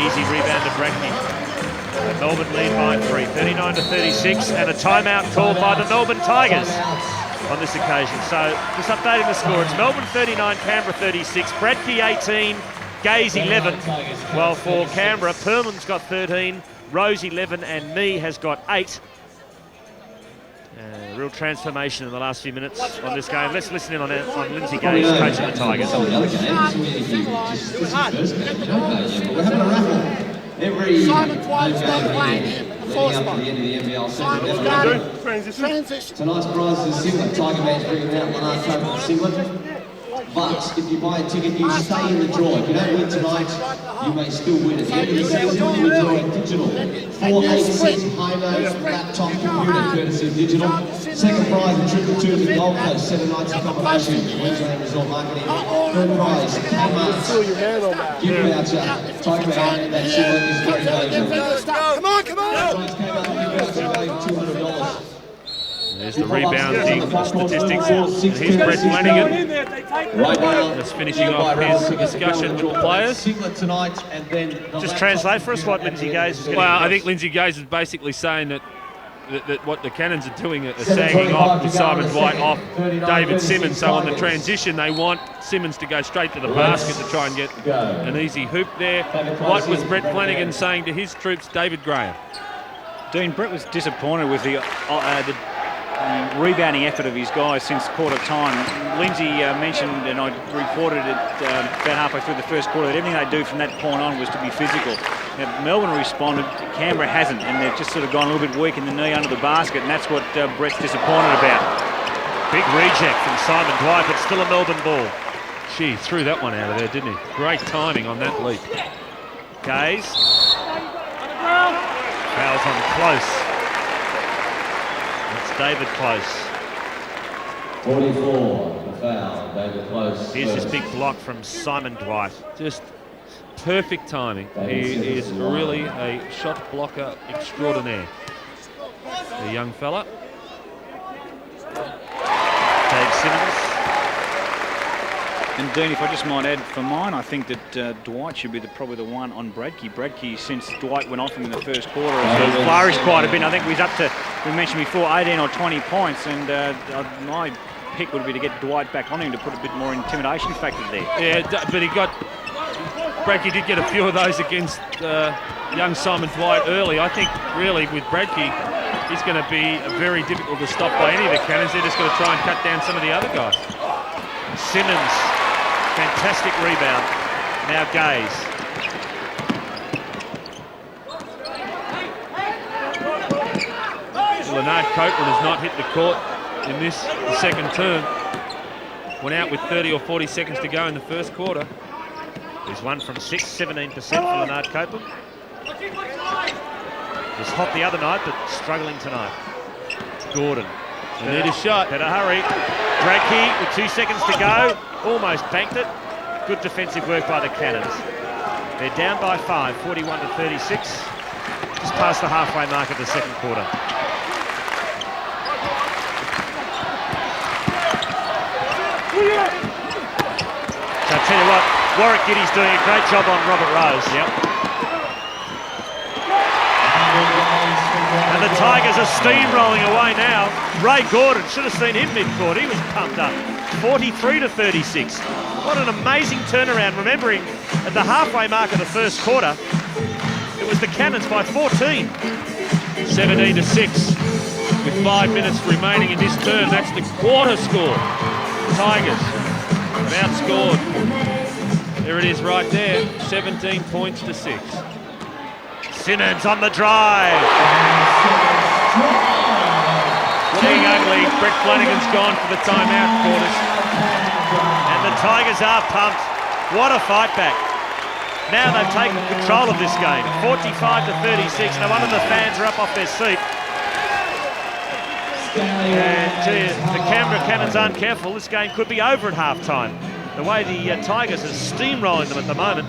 Easy rebound to Bradkey. Melbourne lead by 3, 39-36, and a timeout called by the Melbourne Tigers on this occasion. So just updating the score, it's Melbourne 39, Canberra 36, Bradkey 18, Gaze 11, while for Canberra, Perman's got 13, Rose 11 and Me has got 8. Real transformation in the last few minutes on this game. Let's listen in on Lindsay Gage, coach of the Tigers. Some of the other games, this is first. We're having a raffle. Every Simon Dwight's not playing leading in the up fourth to spot. the end of the NBL Simon's season. got Transition. Tonight's prize is Singlet. Tiger Man's bringing out Lanark Cope Singlet. But if you buy a ticket, you stay in the draw. If you don't win tonight, you may still win. At the end of the season, you're drawing digital. 486 Himo laptop computer courtesy of digital. Second prize, a trip to the Gold Coast, 7 nights accommodation, Queensland Resort Marketing. Third prize, Kmart gift voucher. Tiger Man, that Singlet is getting valuable. Come on, come on! Prize Kmart gift voucher valued $200. There's the rebounding, the statistics, and here's Brett Flanagan. Right now, Just finishing off his discussion with the players. Singlet tonight, and then Just translate for us what Lindsay Gage is going to Well, I think Lindsay Gage is basically saying that what the Cannons are doing are sagging off with Simon Dwight off David Simmons. So on the transition, they want Simmons to go straight to the basket to try and get an easy hoop there. What was Brett Flanagan saying to his troops, David Graham? Dean, Brett was disappointed with the rebounding effort of his guys since quarter time. Lindsay mentioned, and I reported it about halfway through the first quarter, that everything they do from that point on was to be physical. Now, Melbourne responded, Canberra hasn't, and they've just sort of gone a little bit weak in the knee under the basket, and that's what Brett's disappointed about. Big reject from Simon Dwight, but still a Melbourne ball. Gee, threw that one out of there, didn't he? Great timing on that leap. Gaze. Fouls on Close. It's David Close. 44, the foul, David Close. Here's this big block from Simon Dwight. Just perfect timing. He is really a shot blocker extraordinaire. The young fella. Dave Simmons. And Dean, if I just might add for mine, I think that Dwight should be probably the one on Bradkey. Bradkey, since Dwight went off him in the first quarter, has flourished quite a bit. I think he's up to, we mentioned before, 18 or 20 points, and my pick would be to get Dwight back on him to put a bit more intimidation factor there. Yeah, but Bradkey did get a few of those against young Simon Dwight early. I think really with Bradkey, he's going to be very difficult to stop by any of the Cannons. They're just going to try and cut down some of the other guys. Simmons, fantastic rebound. Now Gaze. Lanark Copeland has not hit the court in this second term. Went out with 30 or 40 seconds to go in the first quarter. He's 1 from 6, 17% for Lanark Copeland. Was hot the other night, but struggling tonight. Gordon. They need a shot. Better hurry. Bradkey with 2 seconds to go. Almost banked it. Good defensive work by the Cannons. They're down by 5, 41 to 36. Just past the halfway mark of the second quarter. So I'll tell you what, Warwick Giddy's doing a great job on Robert Rose. Yep. And the Tigers are steamrolling away now. Ray Gordon, should have seen him mid-court. He was pumped up. 43 to 36. What an amazing turnaround, remembering at the halfway mark of the first quarter, it was the Cannons by 14. 17 to 6 with 5 minutes remaining in this term. That's the quarter score. Tigers have outscored. There it is right there, 17 points to 6. Simmons on the drive. Getting ugly. Brett Flanagan's gone for the timeout quarters. And the Tigers are pumped. What a fight back. Now they've taken control of this game. 45 to 36. No wonder the fans are up off their seat. And the Canberra Cannons aren't careful. This game could be over at half-time. The way the Tigers are steamrolling them at the moment.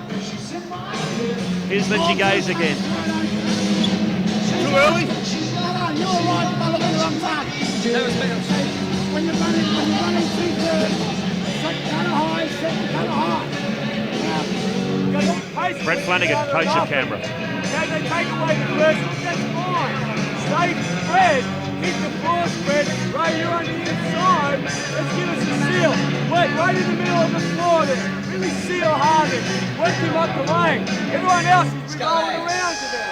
Here's Lindsay Gaze again. Too early? You're right, but look at the wrong time. When you're running 2-3, set kind of high, set kind of high. Brett Flanagan, coach of Canberra. Okay, they take away the first look, that's fine. Stay spread, keep the floor spread. Ray, you're on the inside. Let's give us a seal. Work right in the middle of the floor there. Really seal hard there. Work him up the lane. Everyone else is going around to them.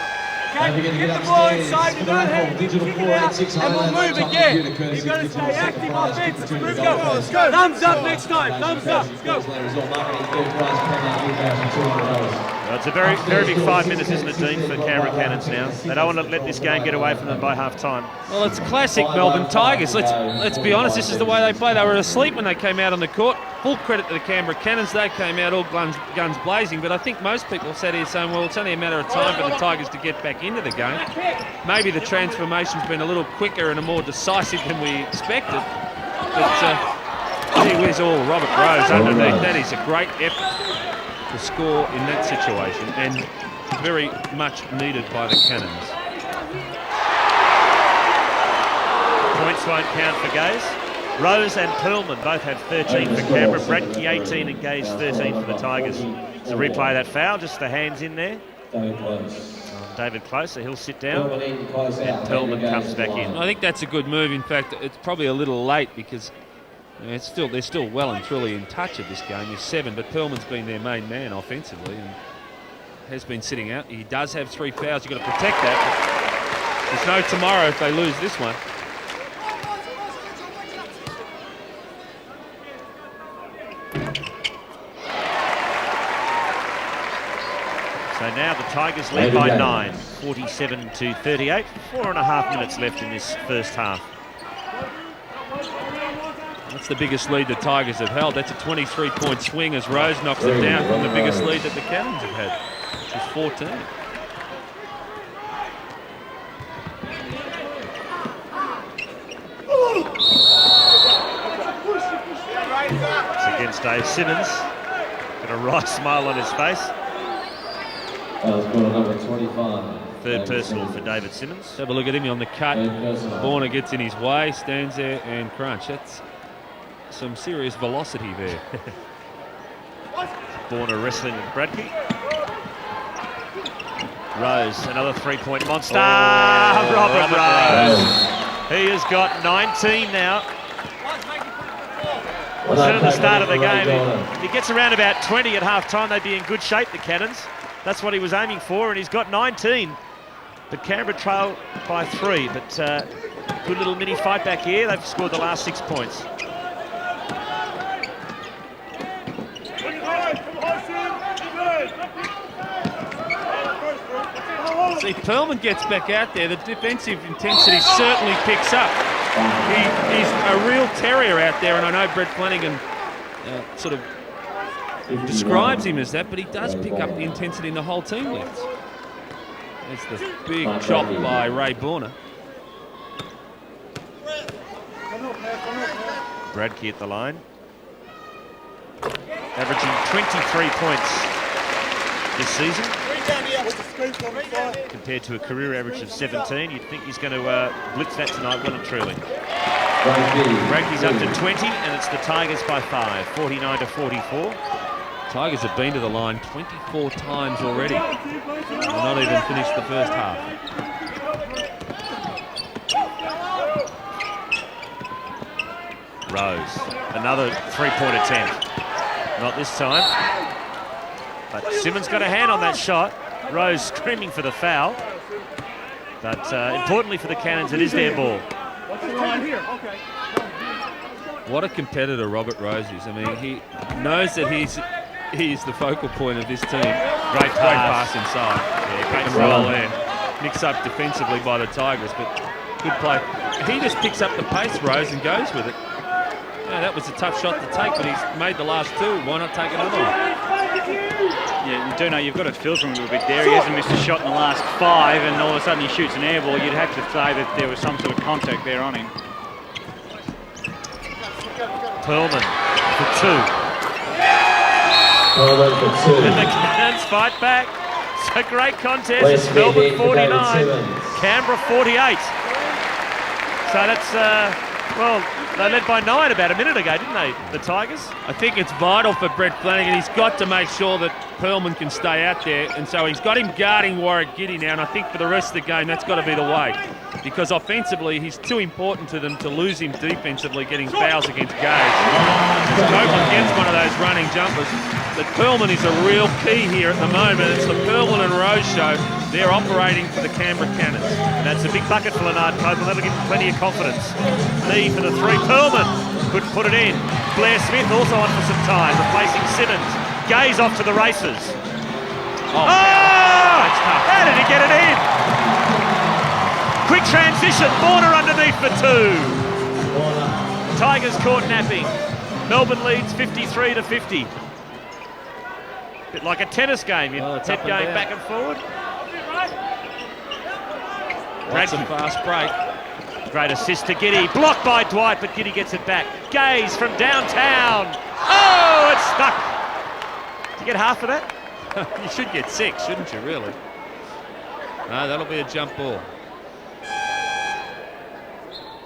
Don't forget to Get get the ball upstairs. inside, you don't have to Digital kick it out, 486 and we'll Highland move laptop again. computer courtesy You've got to of stay Digital active Prize, offensive. gift Let's to go. Gold Coast. Thumbs up next time. Thumbs up. Let's go. Resort marketing, third prize, $10,200. Well, it's a very, very big 5 minutes, isn't it, Dean, for Canberra Cannons now? They don't want to let this game get away from them by half-time. Well, it's classic Melbourne Tigers. Let's be honest, this is the way they play. They were asleep when they came out on the court. Full credit to the Canberra Cannons. They came out all guns blazing, but I think most people sat here saying, well, it's only a matter of time for the Tigers to get back into the game. Maybe the transformation's been a little quicker and more decisive than we expected. But gee whiz, Robert Rose underneath. That is a great effort to score in that situation, and very much needed by the Cannons. Points won't count for Gaze. Rose and Perlman both have 13 for Canberra. Bradkey 18 and Gaze 13 for the Tigers. So replay that foul, just the hands in there. David Close, so he'll sit down, and Perlman comes back in. I think that's a good move. In fact, it's probably a little late because they're still well and truly in touch of this game. He's 7, but Perlman's been their main man offensively and has been sitting out. He does have 3 fouls. You've got to protect that. There's no tomorrow if they lose this one. So now the Tigers lead by 9, 47-38. 4.5 minutes left in this first half. That's the biggest lead the Tigers have held. That's a 23-point swing as Rose knocks it down from the biggest lead that the Cannons have had, which is 14. It's against Dave Simmons. Got a wry smile on his face. Number 25. Third personal for David Simmons. Let's have a look at him on the cut. Borna gets in his way, stands there and crunch. That's some serious velocity there. Borna wrestling with Bradkey. Rose, another 3-point monster. Robert Rose. He has got 19 now. Instead of the start of the game, if he gets around about 20 at half-time, they'd be in good shape, the Cannons. That's what he was aiming for, and he's got 19. But Canberra trail by 3, but good little mini fight back here. They've scored the last 6 points. See, Perlman gets back out there. The defensive intensity certainly picks up. He's a real terrier out there, and I know Brett Flanagan sort of describes him as that, but he does pick up the intensity in the whole team lifts. There's the big chop by Ray Borna. Bradkey at the line. Averaging 23 points this season, compared to a career average of 17. You'd think he's going to blitz that tonight, well and truly. Bradkey's up to 20, and it's the Tigers by 5, 49-44. Tigers have been to the line 24 times already. They're not even finished the first half. Rose, another 3-point attempt. Not this time. But Simmons got a hand on that shot. Rose screaming for the foul. But importantly for the Cannons, it is their ball. What a competitor Robert Rose is. I mean, he knows that he's the focal point of this team. Great pass inside. Yeah, great roll there. Mix up defensively by the Tigers, but good play. He just picks up the pace, Rose, and goes with it. Yeah, that was a tough shot to take, but he's made the last 2. Why not take another one? Yeah, you do know you've got to filter him a little bit there. He hasn't missed a shot in the last 5, and all of a sudden he shoots an air ball. You'd have to say that there was some sort of contact there on him. Perlman for 2. And the Cannons fight back. It's a great contest. It's Melbourne 49, Canberra 48. So that's, well, they led by 9 about a minute ago, didn't they, the Tigers? I think it's vital for Brett Flanagan. He's got to make sure that Perlman can stay out there, and so he's got him guarding Warwick Giddy now, and I think for the rest of the game that's got to be the way, because offensively he's too important to them to lose him defensively, getting fouls against Gage. Copeland gets one of those running jumpers, but Perlman is a real key here at the moment. It's the Perlman and Rose show. they're operating for the Canberra Cannons. And that's a big bucket for Leonard Pope, and that'll give him plenty of confidence. Lee for the three. Perlman couldn't put it in. Blair Smith also on for some time, replacing Simmons. Gaze off to the races. Oh! That's tough. How did he get it in? Quick transition. Warner underneath for two. Tigers caught napping. Melbourne leads 53 to 50. Bit like a tennis game. You Well, kept going back and forward. That's a fast break. Great assist to Giddy. Blocked by Dwight, but Giddy gets it back. Gaze from downtown. Oh, it's stuck. Did you get half of that? You should get 6, shouldn't you, really? No, that'll be a jump ball.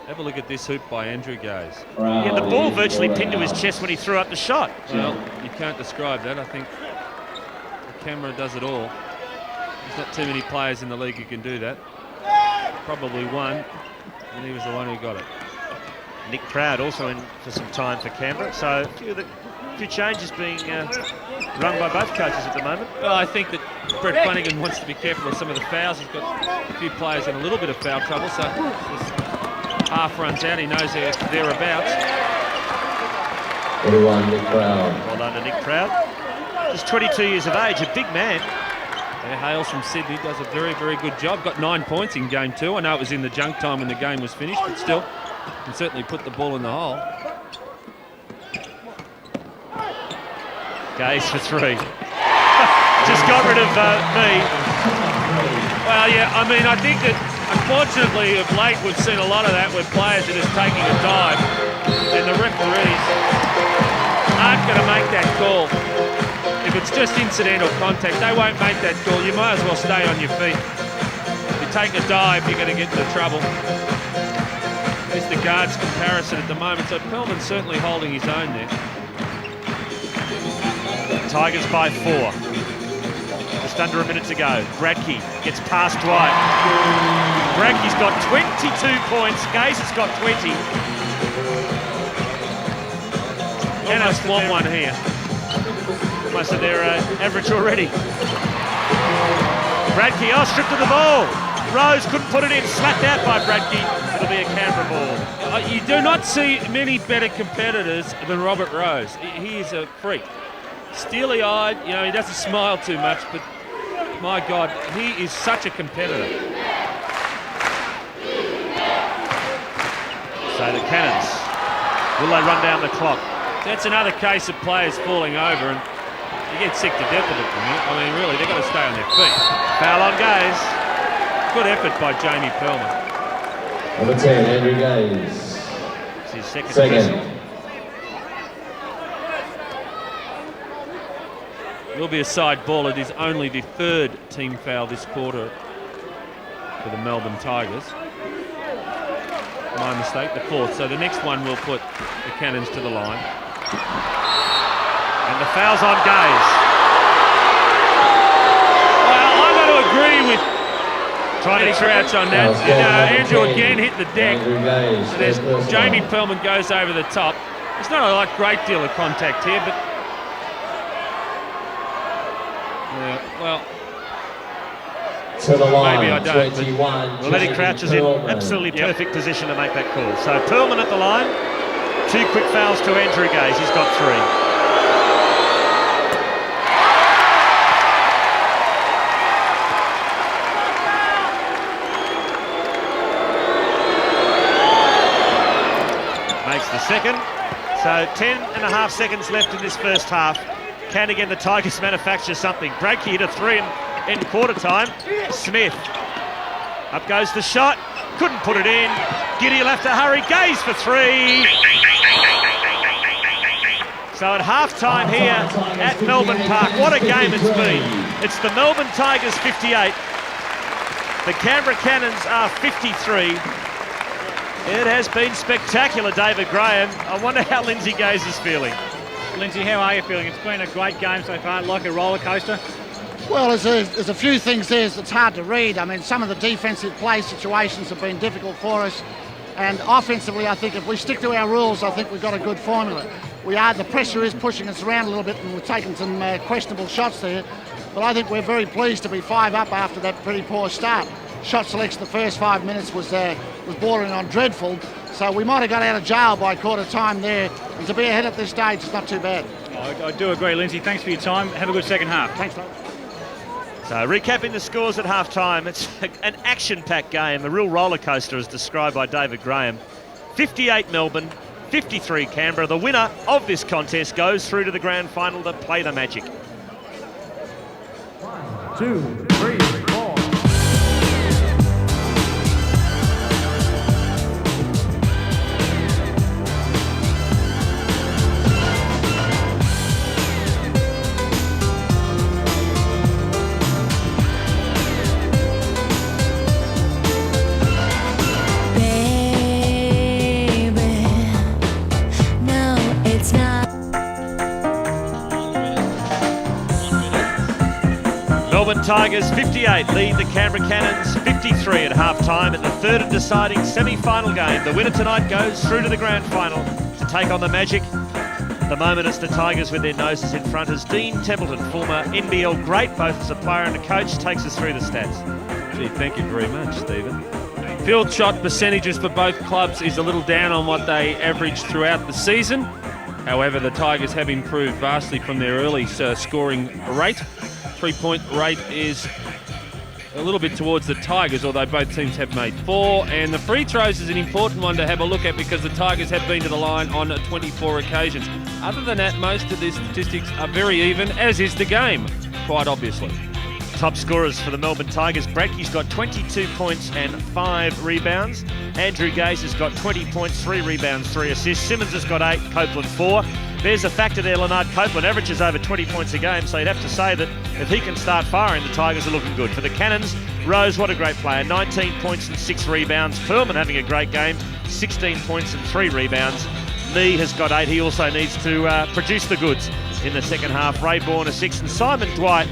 Have a look at this hoop by Andrew Gaze. Yeah, the ball virtually pinned to his chest when he threw up the shot. Well, you can't describe that. I think the camera does it all. There's not too many players in the league who can do that. Probably one, and he was the one who got it. Nick Proud also in for some time for Canberra. So a few changes being run by both coaches at the moment. Well, I think that Brett Flanagan wants to be careful of some of the fouls. He's got a few players in a little bit of foul trouble, so half runs out, he knows they're thereabouts. 41, Nick Proud. Well done to Nick Proud. Just 22 years of age, a big man. Yeah, Hales from Sydney does a very, very good job. Got 9 points in game 2. I know it was in the junk time when the game was finished, but still, can certainly put the ball in the hole. Gaze for 3. Just got rid of me. Well, yeah, I mean, I think that unfortunately of late we've seen a lot of that where players are just taking a dive and the referees aren't going to make that call. If it's just incidental contact, they won't make that call. You might as well stay on your feet. If you take a dive, you're going to get into trouble. There's the guards comparison at the moment, so Perlman's certainly holding his own there. Tigers by 4. Just under a minute to go. Bradkey gets past Dwight. Bradkey's got 22 points. Gaze has got 20. Almost want one here. Most of their average already. Bradkey, stripped of the ball. Rose couldn't put it in, slapped out by Bradkey. It'll be a Canberra ball. You do not see many better competitors than Robert Rose. He is a freak. Steely-eyed, you know, he doesn't smile too much, but my God, he is such a competitor. So the Cannons, will they run down the clock? That's another case of players falling over, and you get sick to death of it from here. I mean, really, they've got to stay on their feet. Foul on Gaze. Good effort by Jamie Perlman. Number 10, Andrew Gaze. It's his second. Will be a side ball. It is only the 3rd team foul this quarter for the Melbourne Tigers. My mistake, the 4th. So the next one will put the Cannons to the line. And the foul's on Gaze. Well, I'm going to agree with trying to crouch on that. Andrew again hit the deck. And as Jamie Perlman goes over the top. There's not a great deal of contact here, but well, to the line, maybe I don't. 21. Well, Lenny Crouch is in absolutely perfect position to make that call. So Perlman at the line. 2 quick fouls to Andrew Gaze. He's got 3. Makes the second. So 10.5 seconds left in this first half. Can again the Tigers manufacture something? Bradkey hit a 3 in quarter time. Smith. Up goes the shot. Couldn't put it in. Giddy will have to hurry. Gaze for 3. So at half-time here at Melbourne Park, what a game it's been. It's the Melbourne Tigers 58. The Canberra Cannons are 53. It has been spectacular, David Graham. I wonder how Lindsay Gaze is feeling. Lindsay, how are you feeling? It's been a great game so far, like a roller coaster. Well, there's a few things there that's hard to read. I mean, some of the defensive play situations have been difficult for us. And offensively, I think if we stick to our rules, I think we've got a good formula. The pressure is pushing us around a little bit, and we're taking some questionable shots there. but I think we're very pleased to be 5 up after that pretty poor start. Shot selection the first 5 minutes was bordering on dreadful, so we might have got out of jail by quarter time there, and to be ahead at this stage is not too bad. I do agree, Lindsay. Thanks for your time. Have a good second half. Thanks, mate. So recapping the scores at half-time, it's an action-packed game, a real roller coaster as described by David Graham. 58 Melbourne, 53 Canberra. The winner of this contest goes through to the grand final to play the Magic. 1, 2, 3, 4. Melbourne Tigers 58 lead the Canberra Cannons 53 at half-time in the third and deciding semi-final game. The winner tonight goes through to the grand final to take on the Magic. At the moment it's the Tigers with their noses in front as Dean Templeton, former NBL great both as a player and a coach, takes us through the stats. Gee, thank you very much, Stephen. Field shot percentages for both clubs is a little down on what they averaged throughout the season. However, the Tigers have improved vastly from their early scoring rate. 3-point rate is a little bit towards the Tigers, although both teams have made 4. And the free throws is an important one to have a look at because the Tigers have been to the line on 24 occasions. Other than that, most of the statistics are very even, as is the game, quite obviously. Top scorers for the Melbourne Tigers. Bradkey's got 22 points and 5 rebounds. Andrew Gaze has got 20 points, 3 rebounds, 3 assists. Simmons has got 8, Copeland 4. There's a factor there, Leonard Copeland averages over 20 points a game, so you'd have to say that if he can start firing, the Tigers are looking good. For the Cannons, Rose, what a great player, 19 points and 6 rebounds. Perlman having a great game, 16 points and 3 rebounds. Lee has got 8. He also needs to produce the goods in the second half. Ray Bourne a 6, and Simon Dwight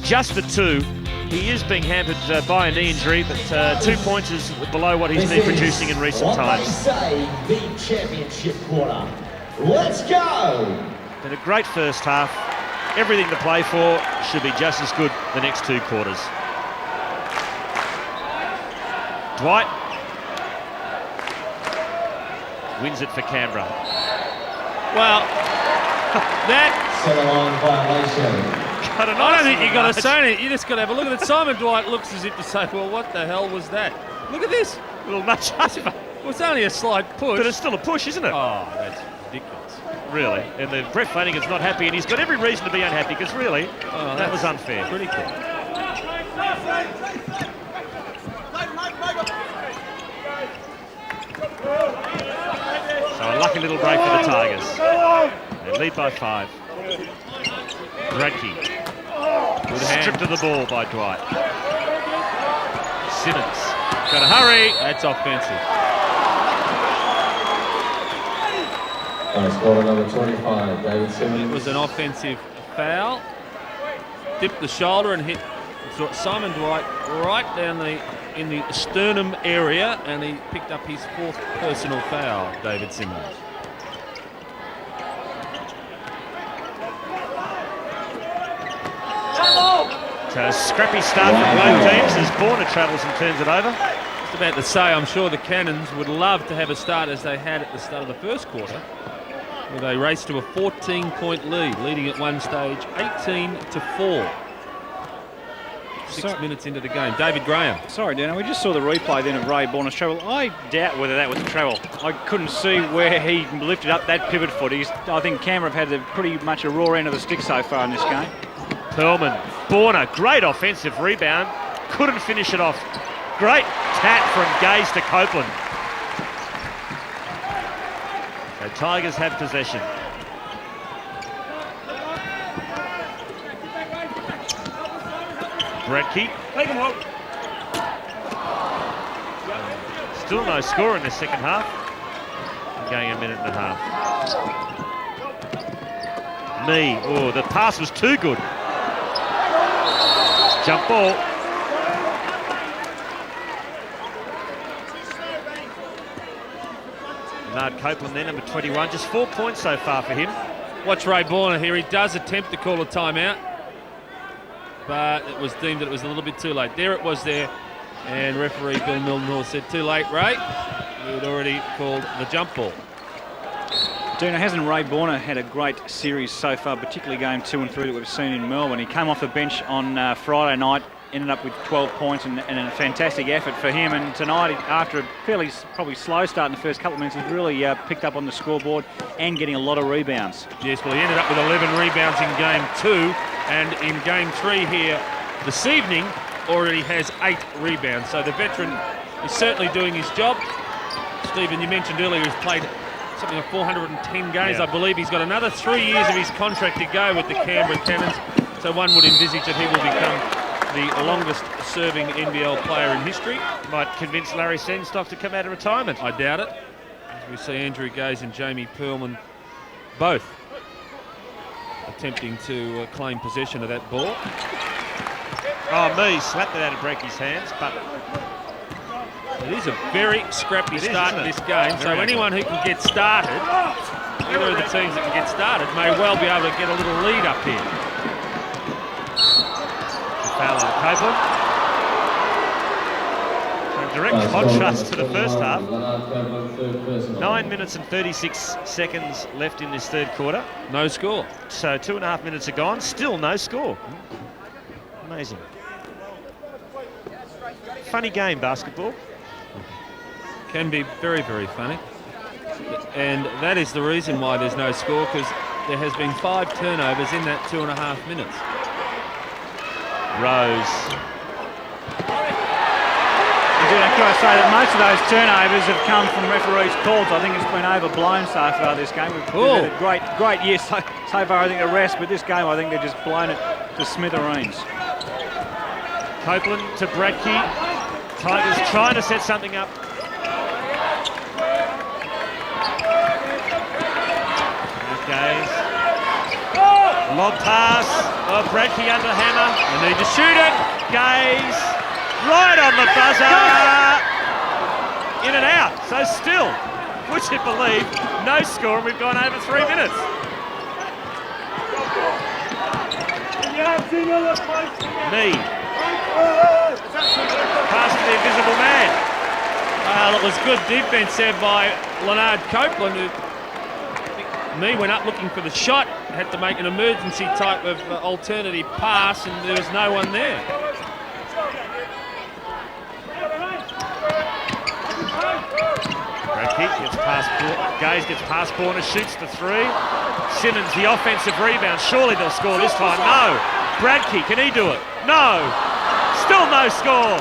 just the 2. He is being hampered by a knee injury, but 2 points is below what he's been producing in recent times. Say the championship quarter. Let's go! Been a great first half. Everything to play for. Should be just as good the next 2 quarters. Dwight wins it for Canberra. Well, that... Centre line violation. I don't think you've got to say anything. You just got to have a look at it. Simon Dwight looks as if to say, well, what the hell was that? Look at this. A little nudge over. Well, it's only a slight push. But it's still a push, isn't it? Oh, that's ridiculous. Really. And the Brett Flanagan's not happy, and he's got every reason to be unhappy, because really, that was unfair. Pretty cool. So a lucky little break for the Tigers. They lead by 5. Bradkey. Good stripped of the ball by Dwight. Simmons. Got to hurry. That's offensive. Score number 25, David Simmons. It was an offensive foul. Dipped the shoulder and hit Simon Dwight right down in the sternum area, and he picked up his 4th personal foul, David Simmons. So a scrappy start from both teams as Borna travels and turns it over. Just about to say, I'm sure the Cannons would love to have a start as they had at the start of the first quarter, where they raced to a 14-point lead, leading at one stage 18-4. 6 minutes into the game. David Graham. Sorry, Dano, we just saw the replay then of Ray Bourne's travel. I doubt whether that was a travel. I couldn't see where he lifted up that pivot foot. I think Canberra have had pretty much a raw end of the stick so far in this game. Perlman, Borna, great offensive rebound. Couldn't finish it off. Great tat from Gaze to Copeland. The Tigers have possession. Bradkey. Still no score in the second half. Going a minute and a half. Mee. Oh, the pass was too good. Jump ball. Bernard Copeland there, number 21. Just 4 points so far for him. Watch Ray Bourne here. He does attempt to call a timeout. but it was deemed that it was a little bit too late. There it was there, and referee Bill Mildenhall said, too late, Ray. He had already called the jump ball. Dino, hasn't Ray Borner had a great series so far, particularly game 2 and 3 that we've seen in Melbourne? He came off the bench on Friday night, ended up with 12 points and a fantastic effort for him. And tonight, after a fairly probably slow start in the first couple of minutes, he's really picked up on the scoreboard and getting a lot of rebounds. Yes, well, he ended up with 11 rebounds in game 2, and in game 3 here this evening already has 8 rebounds. So the veteran is certainly doing his job. Stephen, you mentioned earlier he's played something like 410 games. I believe he's got another 3 years of his contract to go with the Canberra Cannons. So one would envisage that he will become the longest-serving NBL player in history. Might convince Larry Senstock to come out of retirement. I doubt it. As we see Andrew Gaze and Jamie Perlman both attempting to claim possession of that ball. Oh, me slapped it out of Breaky's hands, but it is a very scrappy start to this game. So Very anyone who can get started, either of the teams that can get started, may well be able to get a little lead up here. foul on Copeland. A direct contrast to the first half. 9 minutes and 36 seconds left in this third quarter. No score. So 2.5 minutes are gone, still no score. Amazing. Funny game, basketball. Can be very, very funny. And that is the reason why there's no score, because there has been 5 turnovers in that 2.5 minutes. Rose. Can I say that most of those turnovers have come from referees' calls. I think it's been overblown so far this game. We've had a great year so far, I think, the rest, but this game I think they've just blown it to smithereens. Copeland to Bradkey. Tigers trying to set something up. Gaze. Lob pass. Oh, Bradkey under hammer. They need to shoot it. Gaze. Right on the buzzer. In and out. So still, would you believe, no score, and we've gone over 3 minutes. Me. Pass to the invisible man. Well, it was good defence there by Leonard Copeland, who Me went up looking for the shot, had to make an emergency type of alternative pass, and there was no one there. Bradkey gets past, Gaze gets past corner, shoots the 3. Simmons, the offensive rebound. Surely they'll score this time. No. Bradkey, can he do it? No. Still no score.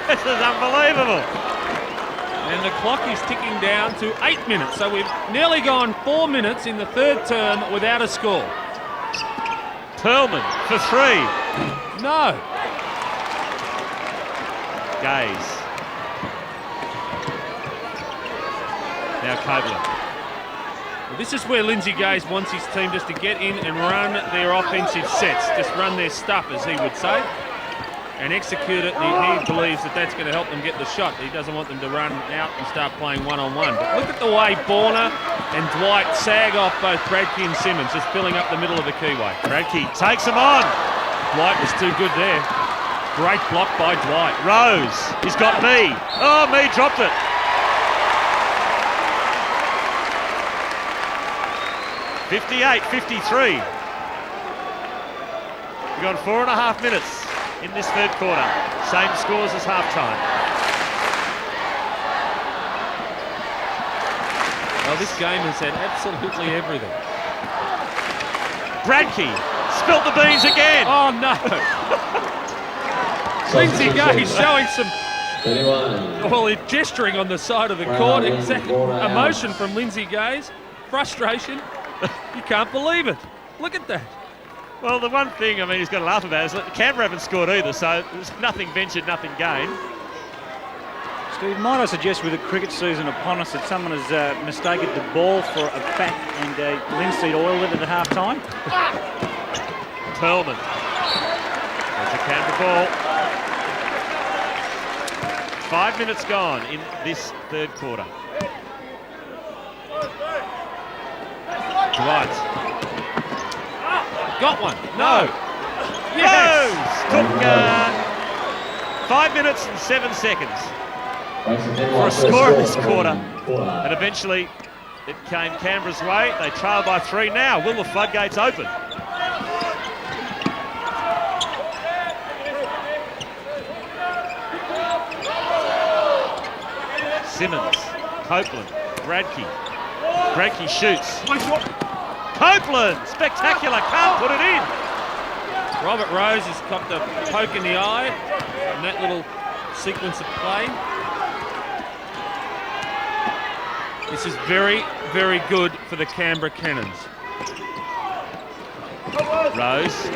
This is unbelievable. And the clock is ticking down to 8 minutes. So we've nearly gone 4 minutes in the third term without a score. Perlman for 3. No. Gaze. Now Copeland. Well, this is where Lindsay Gaze wants his team just to get in and run their offensive sets. Just run their stuff, as he would say, and execute it. And he believes that that's going to help them get the shot. He doesn't want them to run out and start playing one-on-one. But look at the way Borner and Dwight sag off both Bradkey and Simmons, just filling up the middle of the keyway. Bradkey takes him on. Dwight was too good there. Great block by Dwight. Rose, he's got me. Oh, me dropped it. (58-53). We've got 4.5 minutes in this third quarter. Same scores as halftime. Well, this game has had absolutely everything. Bradkey spilt the beans again. Oh no! Lindsay Gaze showing some, well, he's gesturing on the side of the court. Exact emotion from Lindsay Gaze. Frustration. You can't believe it. Look at that. Well, the one thing, I mean, he's got to laugh about is that Canberra haven't scored either, so there's nothing ventured, nothing gained. Steve, might I suggest with the cricket season upon us that someone has mistaken the ball for a bat and linseed oil it at half time? Perlman. There's a Canberra ball. 5 minutes gone in this third quarter. Dwight. Got one. No. Rose took 5 minutes and 7 seconds for a score in this quarter, and eventually it came Canberra's way. They trail by 3 now. Will the floodgates open? Simmons, Copeland, Bradkey. Bradkey shoots. Copeland, spectacular, can't put it in. Robert Rose has copped a poke in the eye in that little sequence of play. This is very, very good for the Canberra Cannons. Rose.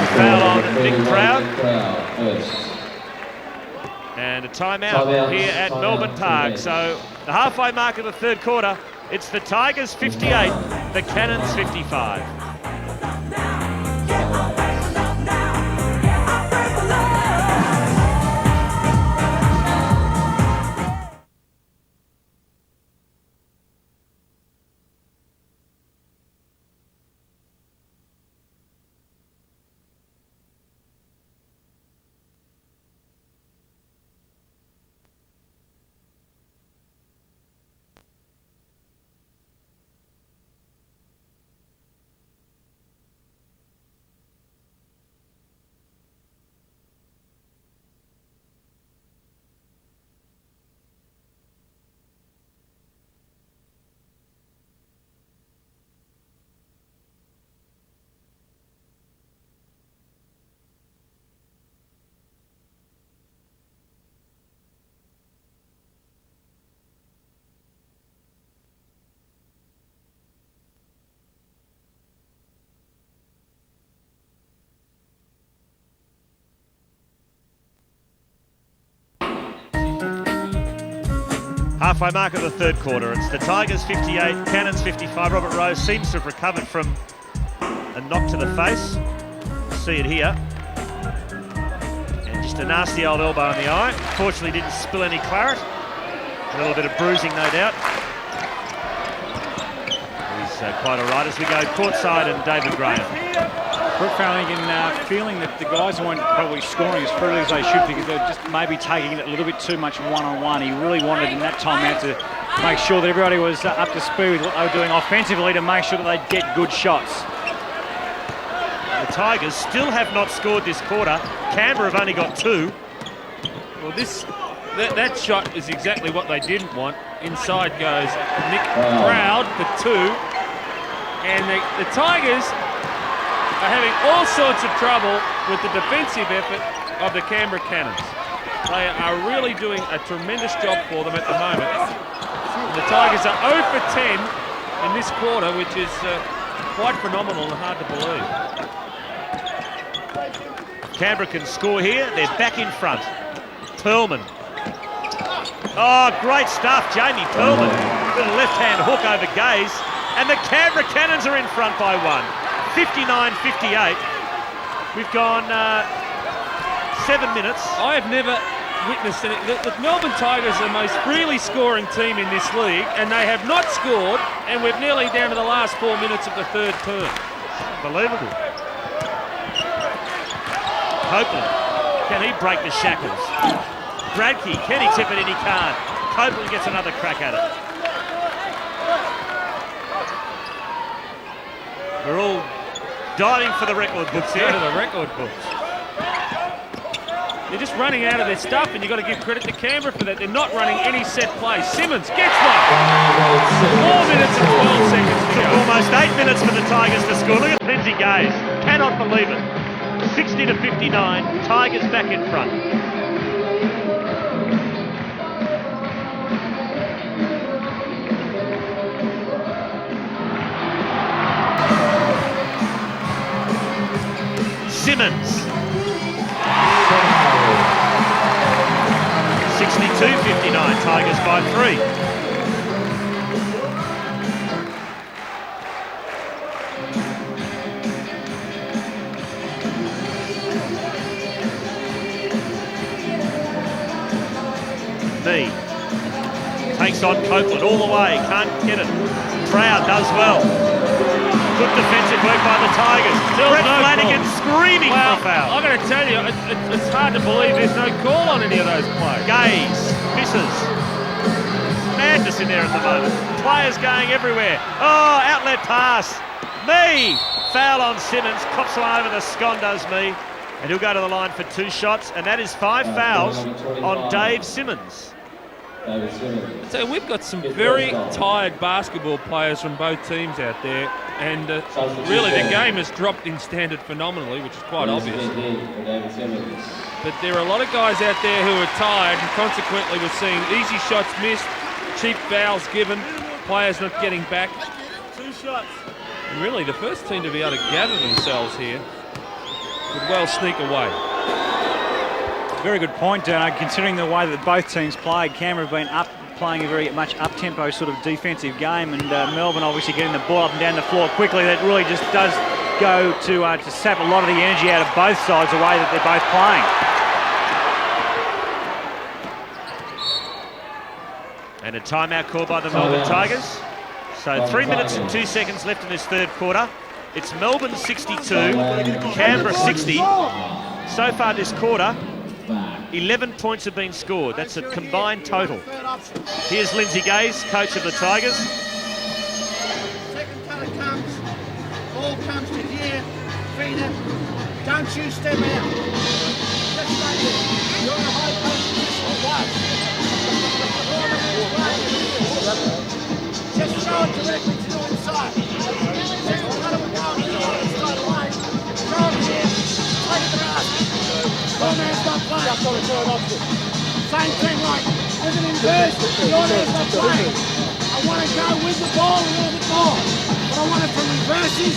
Foul on Nick Proud. And a timeout here at Melbourne Park. So the halfway mark of the third quarter, it's the Tigers 58, the Cannons 55. Halfway mark of the third quarter. It's the Tigers 58, Cannons 55. Robert Rose seems to have recovered from a knock to the face. See it here. And just a nasty old elbow in the eye. Fortunately didn't spill any claret. A little bit of bruising, no doubt. He's quite all right as we go courtside and David Graham. Brooke Flanagan feeling that the guys weren't probably scoring as freely as they should because they're just maybe taking it a little bit too much one-on-one. He really wanted in that timeout to make sure that everybody was up to speed with what they were doing offensively to make sure that they'd get good shots. The Tigers still have not scored this quarter. Canberra have only got 2. Well, that shot is exactly what they didn't want. Inside goes Nick Proud for 2. And the Tigers are having all sorts of trouble with the defensive effort of the Canberra Cannons. They are really doing a tremendous job for them at the moment. And the Tigers are 0 for 10 in this quarter, which is quite phenomenal and hard to believe. Canberra can score here. They're back in front. Pearlman. Oh, great stuff, Jamie Pearlman. Little left-hand hook over Gaze. And the Canberra Cannons are in front by 1. 59-58. We've gone 7 minutes. I have never witnessed it. The Melbourne Tigers are the most freely scoring team in this league, and they have not scored, and we're nearly down to the last 4 minutes of the third term. Unbelievable. Copeland, can he break the shackles? Bradkey, can he tip it in? He can't. Copeland gets another crack at it. We're all diving for the record books here. Go to the record books. They're just running out of their stuff, and you've got to give credit to Canberra for that. They're not running any set plays. Simmons gets one. 4 minutes and 12 seconds to go. Almost 8 minutes for the Tigers to score. Look at Lindsay Gaze. Cannot believe it. 60-59. Tigers back in front. Simmons. 62-59, Tigers by 3. Takes Looks on Copeland all the way, can't get it. Proud does well. Good defensive work by the Tigers. Still Brett no Flanagan call. screaming Well, for a foul. I've got to tell you, it's hard to believe there's no call on any of those plays. Gaze misses. Madness in there at the moment. Players going everywhere. Oh, outlet pass. Me. Foul on Simmons. Cops one over the scon, does me. And he'll go to the line for 2 shots. And that is 5 fouls on Dave Simmons. So we've got some very tired basketball players from both teams out there, and really the game has dropped in standard phenomenally, which is quite obvious. But there are a lot of guys out there who are tired, and consequently we're seeing easy shots missed, cheap fouls given, players not getting back. 2 shots. And really the first team to be able to gather themselves here could well sneak away. Very good point, considering the way that both teams played. Canberra have been playing a very much up-tempo sort of defensive game, and Melbourne obviously getting the ball up and down the floor quickly. That really just does go to sap a lot of the energy out of both sides, the way that they're both playing. And a timeout call by the Melbourne Tigers. So 3 minutes and 2 seconds left in this third quarter. It's Melbourne 62, Canberra 60. So far this quarter, 11 points have been scored. That's a combined total. Here's Lindsay Gaze, coach of the Tigers. Second cutter comes, ball comes to here, feed it, don't you step out. Just stay there. You're in a high post position or what? Just throw it directly to the inside. Second cutter will go straight away. Throw it here, take it out. Your man's not playing. Same thing, like, there's an inversion. Your man's not playing. I want to go with the ball a little bit more. But I want it from reverses.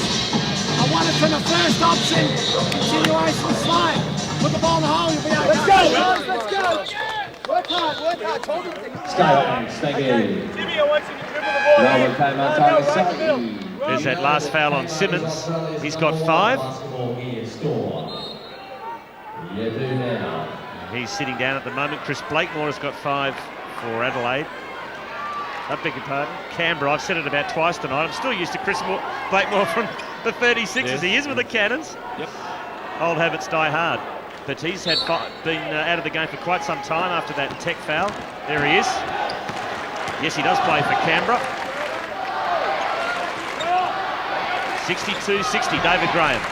I want it from the first option. Continuation slide. Put the ball in the hole, you'll be able to go. Let's go. Work hard. Stay on, stay here. Jimmy, I want you to dribble the ball. Melbourne came on target 7. There's that last foul on Simmons. He's got 5. He's sitting down at the moment. Chris Blakemore has got 5 for Adelaide. I beg your pardon. Canberra, I've said it about twice tonight. I'm still used to Chris Blakemore from the 36s. Yes. He is with the Cannons. Yep. Old habits die hard. But he's been out of the game for quite some time after that tech foul. There he is. Yes, he does play for Canberra. 62-60, David Graham.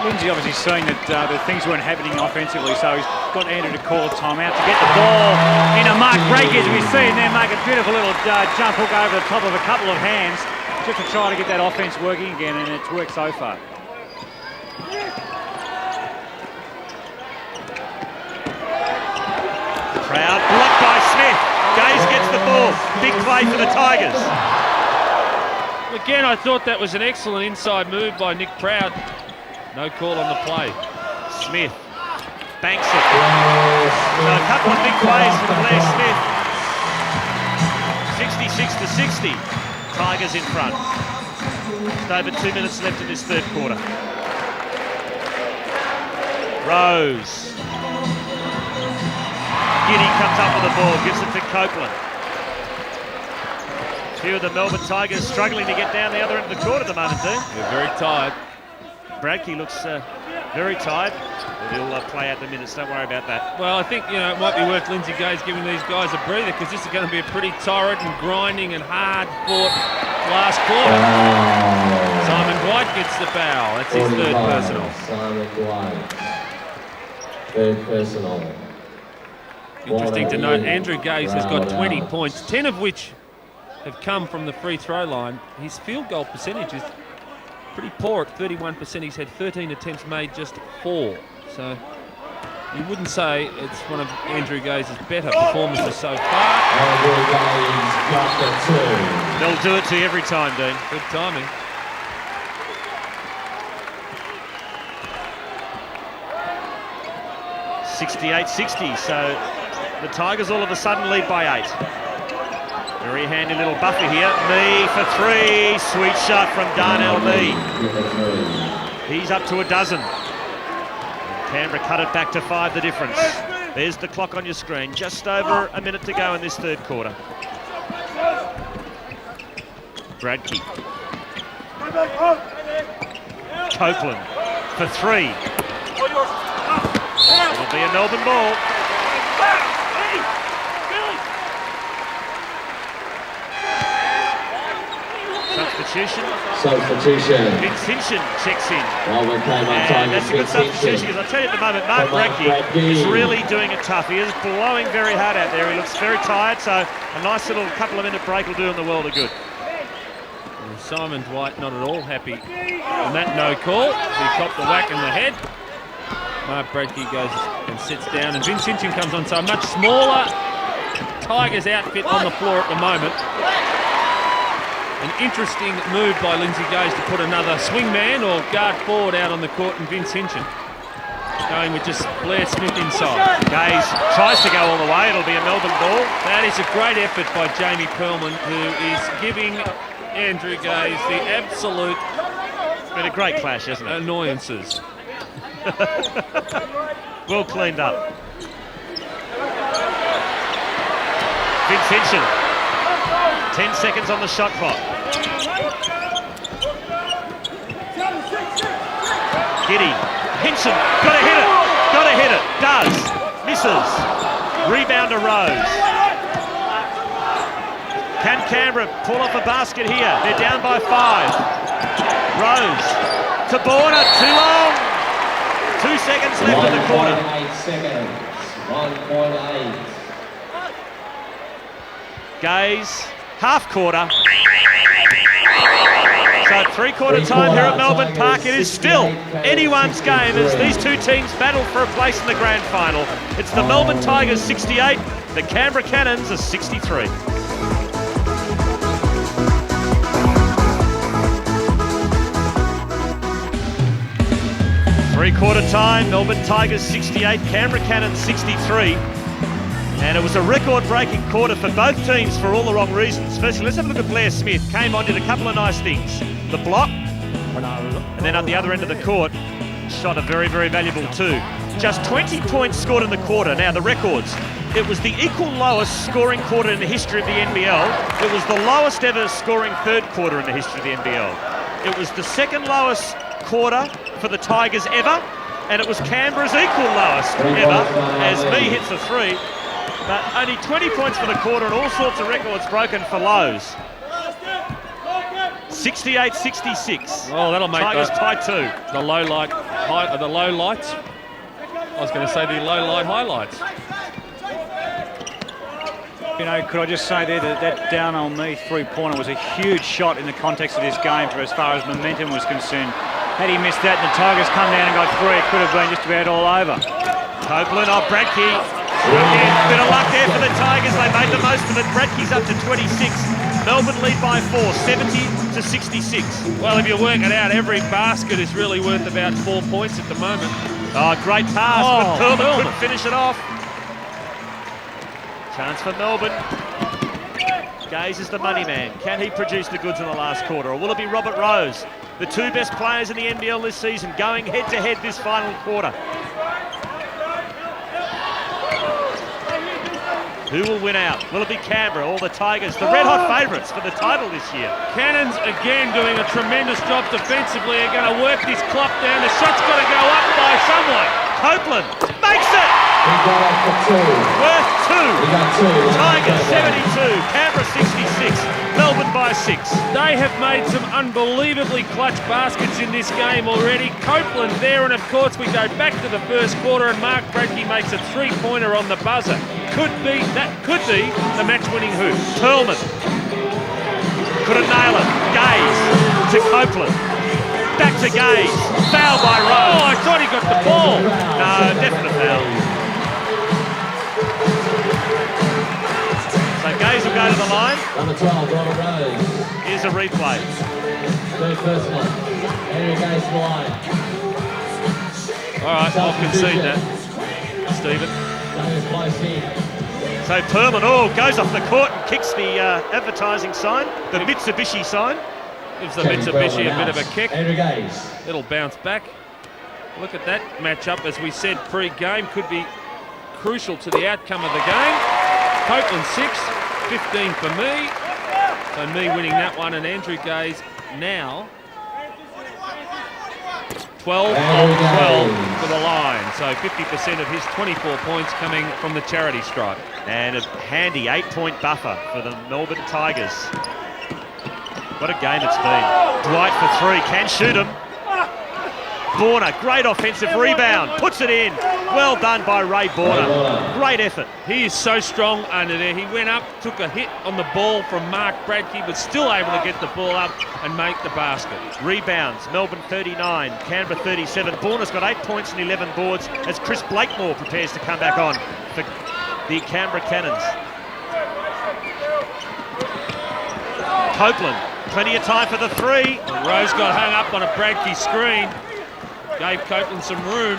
Lindsay obviously seeing that things weren't happening offensively, so he's got Andrew to call a timeout to get the ball in a mark break, as we see, and then make a beautiful little jump hook over the top of a couple of hands just to try to get that offense working again, and it's worked so far. Proud, blocked by Smith. Gaze gets the ball. Big play for the Tigers. Again, I thought that was an excellent inside move by Nick Proud. No call on the play. Smith banks it. So a couple of big plays from Blair Smith. 66-60. Tigers in front. Just over 2 minutes left in this third quarter. Rose. Giddy comes up with the ball, gives it to Copeland. Few of the Melbourne Tigers struggling to get down the other end of the court at the moment, too. They're very tired. Bradkey looks very tired, but he'll play out the minutes, don't worry about that. Well, I think, it might be worth Lindsay Gaze giving these guys a breather, because this is going to be a pretty torrid and grinding and hard-fought last quarter. Simon White gets the foul. That's his third personal. Simon White. Third personal. Interesting to note, Andrew Gaze has got 20 points, 10 of which have come from the free throw line. His field goal percentage is pretty poor at 31%. He's had 13 attempts made, just 4. So you wouldn't say it's one of Andrew Gaze's better performances so far. Andrew Gaze got the 2. They'll do it to you every time, Dean. Good timing. $68-60, so the Tigers all of a sudden lead by 8. Very handy little buffer here. Mee for 3. Sweet shot from Darnell Mee. He's up to a dozen. Canberra cut it back to 5, the difference. There's the clock on your screen. Just over a minute to go in this third quarter. Bradkey. Copeland for 3. It'll be a Melbourne ball. Substitution. Vince Hinchin checks in. Melbourne came on time. And that's a good substitution because I tell you at the moment, Mark Bradkey is really doing it tough. He is blowing very hard out there. He looks very tired, so a nice little couple of minute break will do him the world of good. And Simon Dwight not at all happy on that no call. He copped the whack in the head. Mark Bradkey goes and sits down, and Vince Hinchin comes on, so a much smaller Tigers outfit on the floor at the moment. An interesting move by Lindsay Gaze to put another swingman or guard forward out on the court, and Vince Hinchin going with just Blair Smith inside. Gaze tries to go all the way. It'll be a Melbourne ball. That is a great effort by Jamie Perlman, who is giving Andrew Gaze the absolute... It's been a great clash, hasn't it? Annoyances. Well cleaned up. Vince Hinchin. 10 seconds on the shot clock. Giddy. Hinchin. Got to hit it. Got to hit it. Does. Misses. Rebound to Rose. Can Canberra pull off a basket here? They're down by 5. Rose. To Border. Too long. 2 seconds left in the quarter. 1.8 seconds. 1.8. Gaze. Half quarter. So 3/4 time here at Melbourne Park. It is still anyone's game as these two teams battle for a place in the grand final. It's the Melbourne Tigers 68, the Canberra Cannons are 63. Three-quarter time, Melbourne Tigers 68, Canberra Cannons 63. And it was a record-breaking quarter for both teams for all the wrong reasons. Firstly, let's have a look at Blair Smith. Came on, did a couple of nice things. The block, and then at the other end of the court, shot a very, very valuable 2. Just 20 points scored in the quarter. Now, the records. It was the equal lowest scoring quarter in the history of the NBL. It was the lowest ever scoring third quarter in the history of the NBL. It was the second lowest quarter for the Tigers ever, and it was Canberra's equal lowest ever, as Me hits a 3. But only 20 points for the quarter and all sorts of records broken for lows. 68-66. Oh, that'll make Tigers tie 2. The low light, the low lights. I was going to say the low light highlights. You know, could I just say there that that down on me 3-pointer was a huge shot in the context of this game for as far as momentum was concerned. Had he missed that and the Tigers come down and got 3, it could have been just about all over. Copeland off Bradkey. Again, bit of luck there for the Tigers. They made the most of it. Bradkey's up to 26. Melbourne lead by 4, 70-66. Well, if you work it out, every basket is really worth about 4 points at the moment. Oh, great pass, but Perlman couldn't finish it off. Chance for Melbourne. Gaze is the money man. Can he produce the goods in the last quarter, or will it be Robert Rose, the 2 best players in the NBL this season, going head-to-head this final quarter? Who will win out? Will it be Canberra or the Tigers, the red-hot favourites for the title this year? Cannons again doing a tremendous job defensively. Are going to work this clock down. The shot's got to go up by someone. Copeland makes it! He got up for 2. Worth 2. He got 2. Tigers 72, Canberra 66, Melbourne by 6. They have made some unbelievably clutch baskets in this game already. Copeland there, and of course we go back to the first quarter and Mark Bradkey makes a 3-pointer on the buzzer. That could be the match-winning hoop. Perlman couldn't nail it. Gaze to Copeland. Back to Gaze. Foul by Rose. Oh, I thought he got the ball. No, definite foul. So Gaze will go to the line. Number 12, Robert Rose. Here's a replay. Third first one. Henry Gaze to the line. All right, I'll concede that, Stephen. So Perlman, goes off the court and kicks the advertising sign, the Mitsubishi sign. Gives the Mitsubishi a bit of a kick. Henry Gaze. It'll bounce back. Look at that matchup, as we said pre-game, could be crucial to the outcome of the game. Copeland 6, 15 for Me. So me winning that one, and Andrew Gaze now 12 of 12 for the line. So 50% of his 24 points coming from the charity stripe. And a handy 8-point buffer for the Melbourne Tigers. What a game it's been. Dwight for three, can shoot him. Borner, great offensive rebound, puts it in. Well done by Ray Borner. Great effort. He is so strong under there. He went up, took a hit on the ball from Mark Bradkey, but still able to get the ball up and make the basket. Rebounds, Melbourne 39, Canberra 37. Borner's got 8 points and 11 boards as Chris Blakemore prepares to come back on for the Canberra Cannons. Copeland, plenty of time for the three. Rose got hung up on a Bradkey screen. Gave Copeland some room.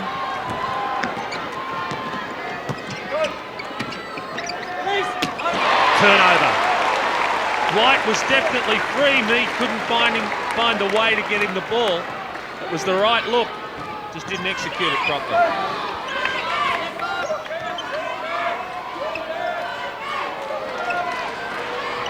Turnover. White was definitely free. Mead couldn't find a way to get him the ball. It was the right look. Just didn't execute it properly.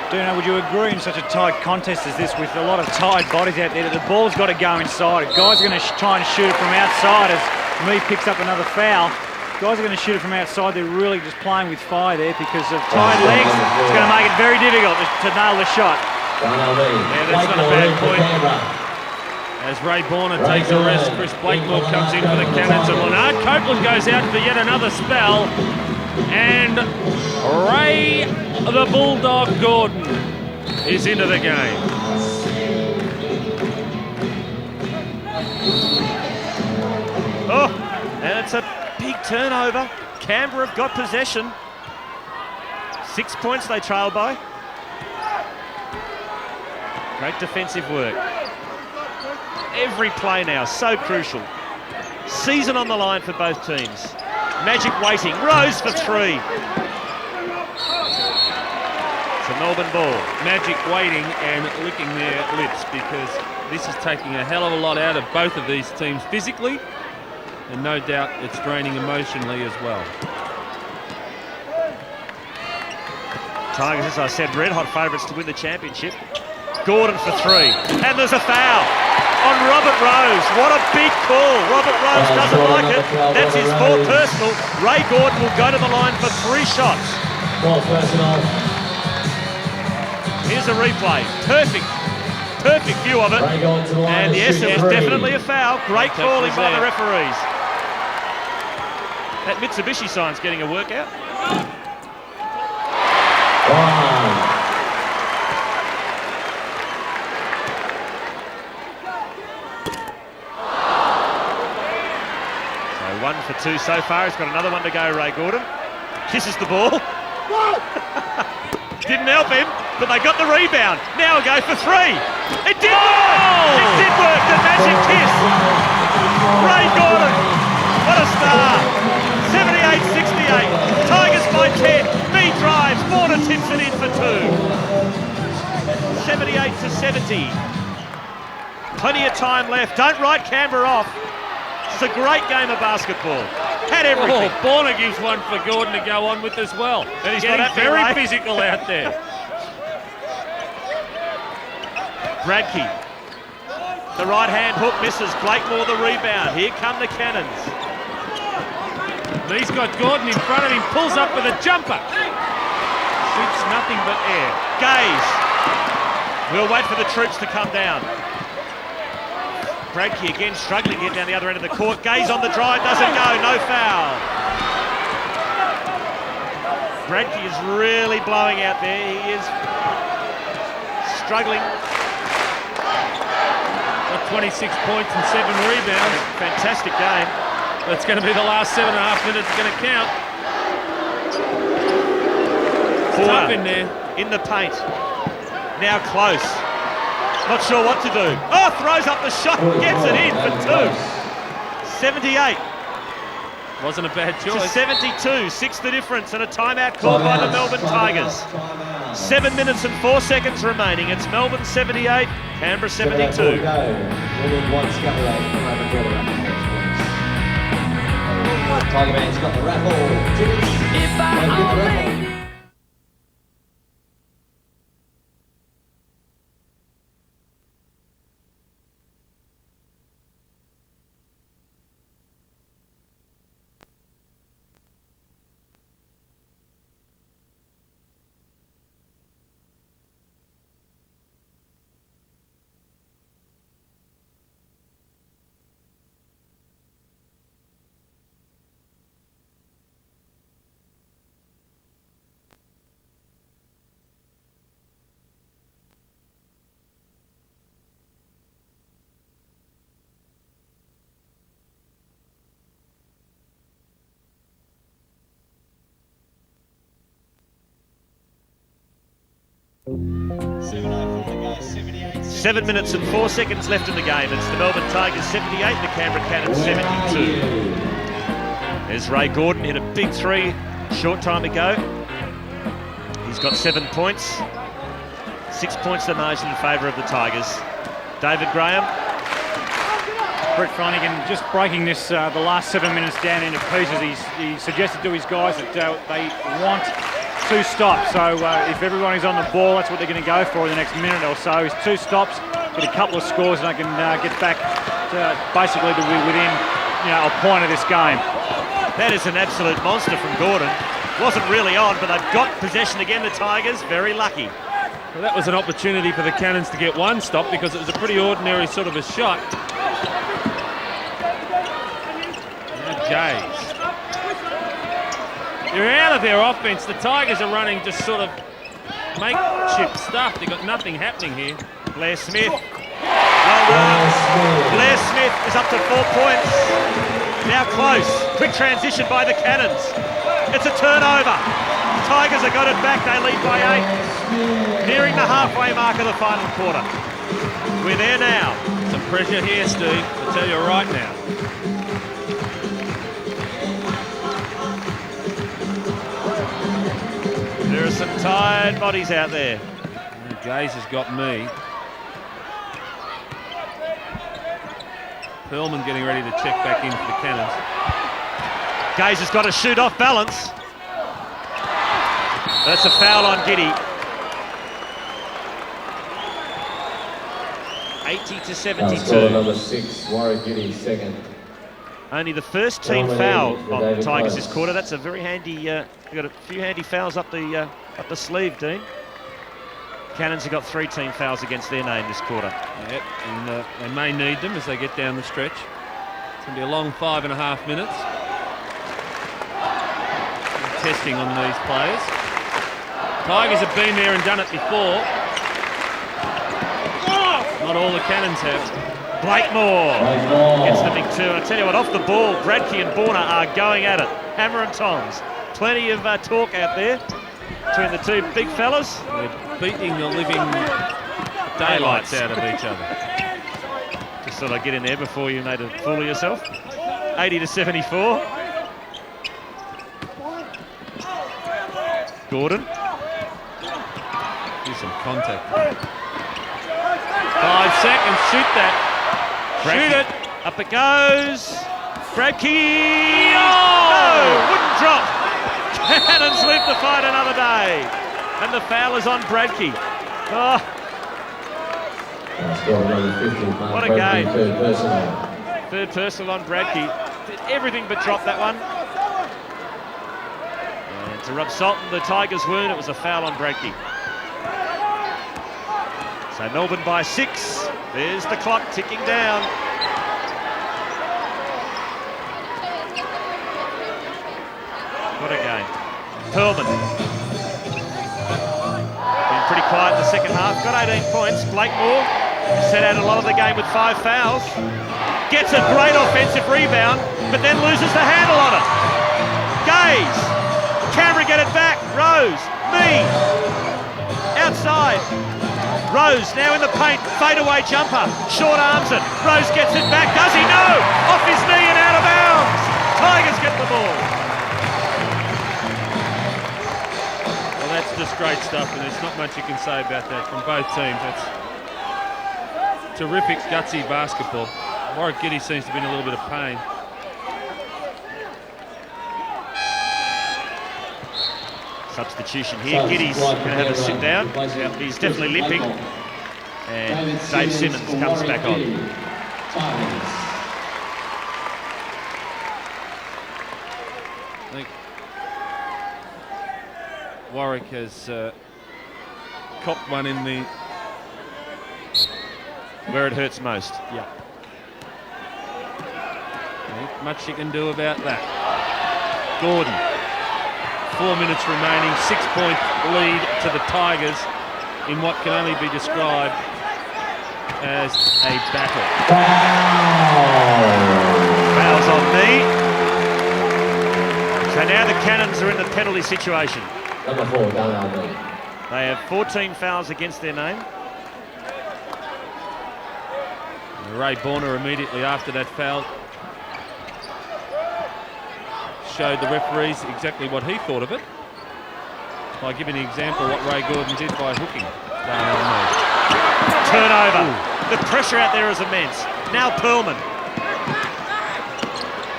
Dino, would you agree in such a tight contest as this, with a lot of tired bodies out there, that the ball's got to go inside? Guys are going to try and shoot it from outside as Mead picks up another foul. Guys are going to shoot it from outside. They're really just playing with fire there because of tired legs. It's going to make it very difficult to nail the shot. Yeah, that's not a bad point. As Ray Borner takes a rest, Chris Blakemore comes in for the Cannons, and Leonard Copeland goes out for yet another spell. And Ray the Bulldog Gordon is into the game. Oh, and it's a big turnover. Canberra have got possession. 6 points they trail by. Great defensive work. Every play now, so crucial. Season on the line for both teams. Magic waiting, Rose for three. It's a Melbourne ball. Magic waiting and licking their lips because this is taking a hell of a lot out of both of these teams physically, and no doubt it's draining emotionally as well. Tigers, as I said, red-hot favourites to win the championship. Gordon for three, and there's a foul on Robert Rose. What a big call. Robert Rose doesn't like it. That's his fourth personal. Ray Gordon will go to the line for 3 shots. Here's a replay. Perfect view of it. And yes, it was definitely a foul. Great calling by the referees. That Mitsubishi sign's getting a workout. So 1 for 2 so far. He's got another one to go, Ray Gordon. Kisses the ball. Didn't help him, but they got the rebound. Now a go for 3. It did work! It did work, the magic kiss. Ray Gordon, what a star. 78-68. Tigers by 10. Me drives. Border tips it in for 2. 78-70. Plenty of time left. Don't write Canberra off. It's a great game of basketball. Had everything. Oh, Borner gives one for Gordon to go on with as well. And he's getting got very physical out there. Bradkey. The right-hand hook misses. Blakemore the rebound. Here come the Cannons. He's got Gordon in front of him, pulls up with a jumper. Shoots nothing but air. Gaze. We'll wait for the troops to come down. Bradkey again struggling to get down the other end of the court. Gaze on the drive, doesn't go, no foul. Bradkey is really blowing out there. He is struggling. Got 26 points and 7 rebounds. Fantastic game. That's going to be the last 7.5 minutes going to count. Tough in there. In the paint. Now close. Not sure what to do. Oh, throws up the shot, gets it in for 2. 78. Wasn't a bad choice. To 72, 6 the difference, and a timeout called by the Melbourne Tigers. 7 minutes and 4 seconds remaining. It's Melbourne 78, Canberra 72. Tiger Man's got the raffle. If I 7 minutes and 4 seconds left in the game. It's the Melbourne Tigers 78, the Canberra Cannons 72. There's Ray Gordon, hit a big three a short time ago. He's got 7 points. 6 points the margin in favour of the Tigers. David Graham. Brett Flanagan just breaking this the last 7 minutes down into pieces. He suggested to his guys that they want 2 stops. So if everybody's on the ball, that's what they're going to go for in the next minute or so. Is 2 stops, get a couple of scores, and they can get back to basically to be within a point of this game. That is an absolute monster from Gordon. Wasn't really on, but they've got possession again. The Tigers very lucky. Well, that was an opportunity for the Cannons to get 1 stop because it was a pretty ordinary sort of a shot. Gaze. They're out of their offense. The Tigers are running just sort of makeshift stuff. They've got nothing happening here. Blair Smith. Well done. Blair Smith is up to 4 points. Now close. Quick transition by the Cannons. It's a turnover. The Tigers have got it back. They lead by 8. Nearing the halfway mark of the final quarter. We're there now. Some pressure here, Steve. I'll tell you right now. There are some tired bodies out there. Gaze has got me. Perlman getting ready to check back in for the Cannons. Gaze has got to shoot off balance. That's a foul on Giddy. 80 to 72. Number 6, Warwick Giddy, second. Only the first team foul of the Tigers this quarter. That's a very handy. They've got a few handy fouls up the sleeve, Dean. Cannons have got 3 team fouls against their name this quarter. Yep, and they may need them as they get down the stretch. It's going to be a long 5.5 minutes. Testing on these players. Tigers have been there and done it before. Not all the Cannons have. Blakemore gets the big 2. And I tell you what, off the ball, Bradkey and Borna are going at it. Hammer and tongs. Plenty of talk out there between the 2 big fellas. They're beating the living daylights out of each other. Just thought I'd get in there before you made a fool of yourself. 80 to 74. Gordon. Do some contact. 5 seconds, shoot that. Bradkey. Shoot it. Up it goes. Bradkey. Oh! Wouldn't drop. Cannons live to fight another day. And the foul is on Bradkey. Oh. What a game. Third personal on Bradkey. Did everything but drop that one. And to rub salt in the Tigers' wound, it was a foul on Bradkey. So Melbourne by 6. There's the clock ticking down. What a game. Perlman. Been pretty quiet in the second half. Got 18 points. Blakemore set out a lot of the game with 5 fouls. Gets a great offensive rebound, but then loses the handle on it. Gaze. Canberra get it back. Rose. Me. Outside. Rose now in the paint, fadeaway jumper, short arms it. Rose gets it back, does he? No! Off his knee and out of bounds. Tigers get the ball. Well, that's just great stuff, and there's not much you can say about that from both teams. That's terrific, gutsy basketball. Warwick Giddy seems to be in a little bit of pain. Substitution here. Giddy's going to have a sit down. He's definitely limping. And Dave Simmons comes back on. I think Warwick has copped one in the... Where it hurts most. Yeah. Not much you can do about that. Gordon. 4 minutes remaining, 6-point lead to the Tigers in what can only be described as a battle. Fouls on me. So now the Cannons are in the penalty situation. Number 4, Darnell. They have 14 fouls against their name. Ray Borner immediately after that foul showed the referees exactly what he thought of it by giving the example what Ray Gordon did by hooking. Turnover. The pressure out there is immense. Now Perlman.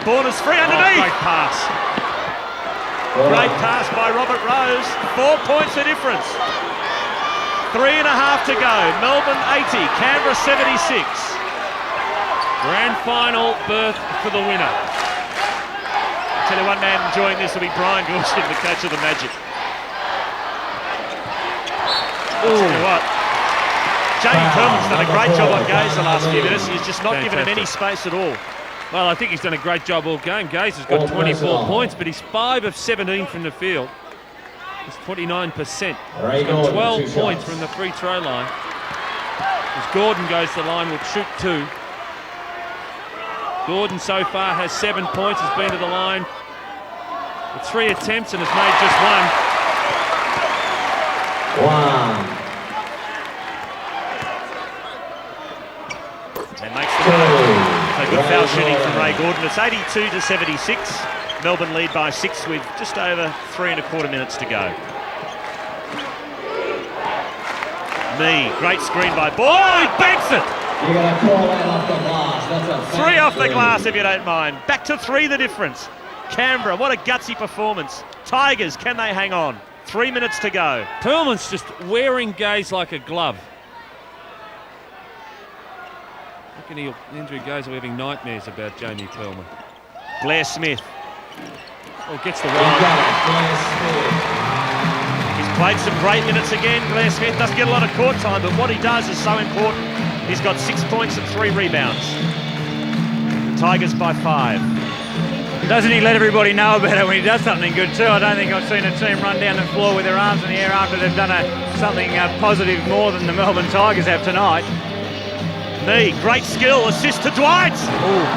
Borner's free underneath. Great pass. Great pass by Robert Rose. 4 points the difference. 3.5 to go. Melbourne 80, Canberra 76. Grand final berth for the winner. I'll tell you, one man enjoying this will be Brian Goulston, the coach of the Magic. I'll tell you what, Jamie Perlman's done a great job on Gaze the last few minutes. He's just not given him any space at all. Well, I think he's done a great job all game. Gaze has got 24 points, but he's 5 of 17 from the field. It's 29%. He's got 12 points from the free throw line. As Gordon goes to the line, will shoot 2. Gordon so far has 7 points, has been to the line with 3 attempts and has made just 1. And makes the one. So good foul shooting from Ray Gordon. It's 82 to 76. Melbourne lead by 6 with just over 3.25 minutes to go. Mee, great screen by Ball. Oh, he banks it! You're going to call that off the glass. That's a 3 off the glass, if you don't mind. Back to 3 the difference. Canberra, what a gutsy performance. Tigers, can they hang on? 3 minutes to go. Perlman's just wearing Gaze like a glove. Look at injury Gaze, we're having nightmares about Jamie Perlman. Blair Smith. Oh, gets the run. He's played some great minutes again. Blair Smith doesn't get a lot of court time, but what he does is so important. He's got 6 points and 3 rebounds. Tigers by 5. Doesn't he let everybody know about it when he does something good too? I don't think I've seen a team run down the floor with their arms in the air after they've done something positive more than the Melbourne Tigers have tonight. Mee, great skill, assist to Dwight.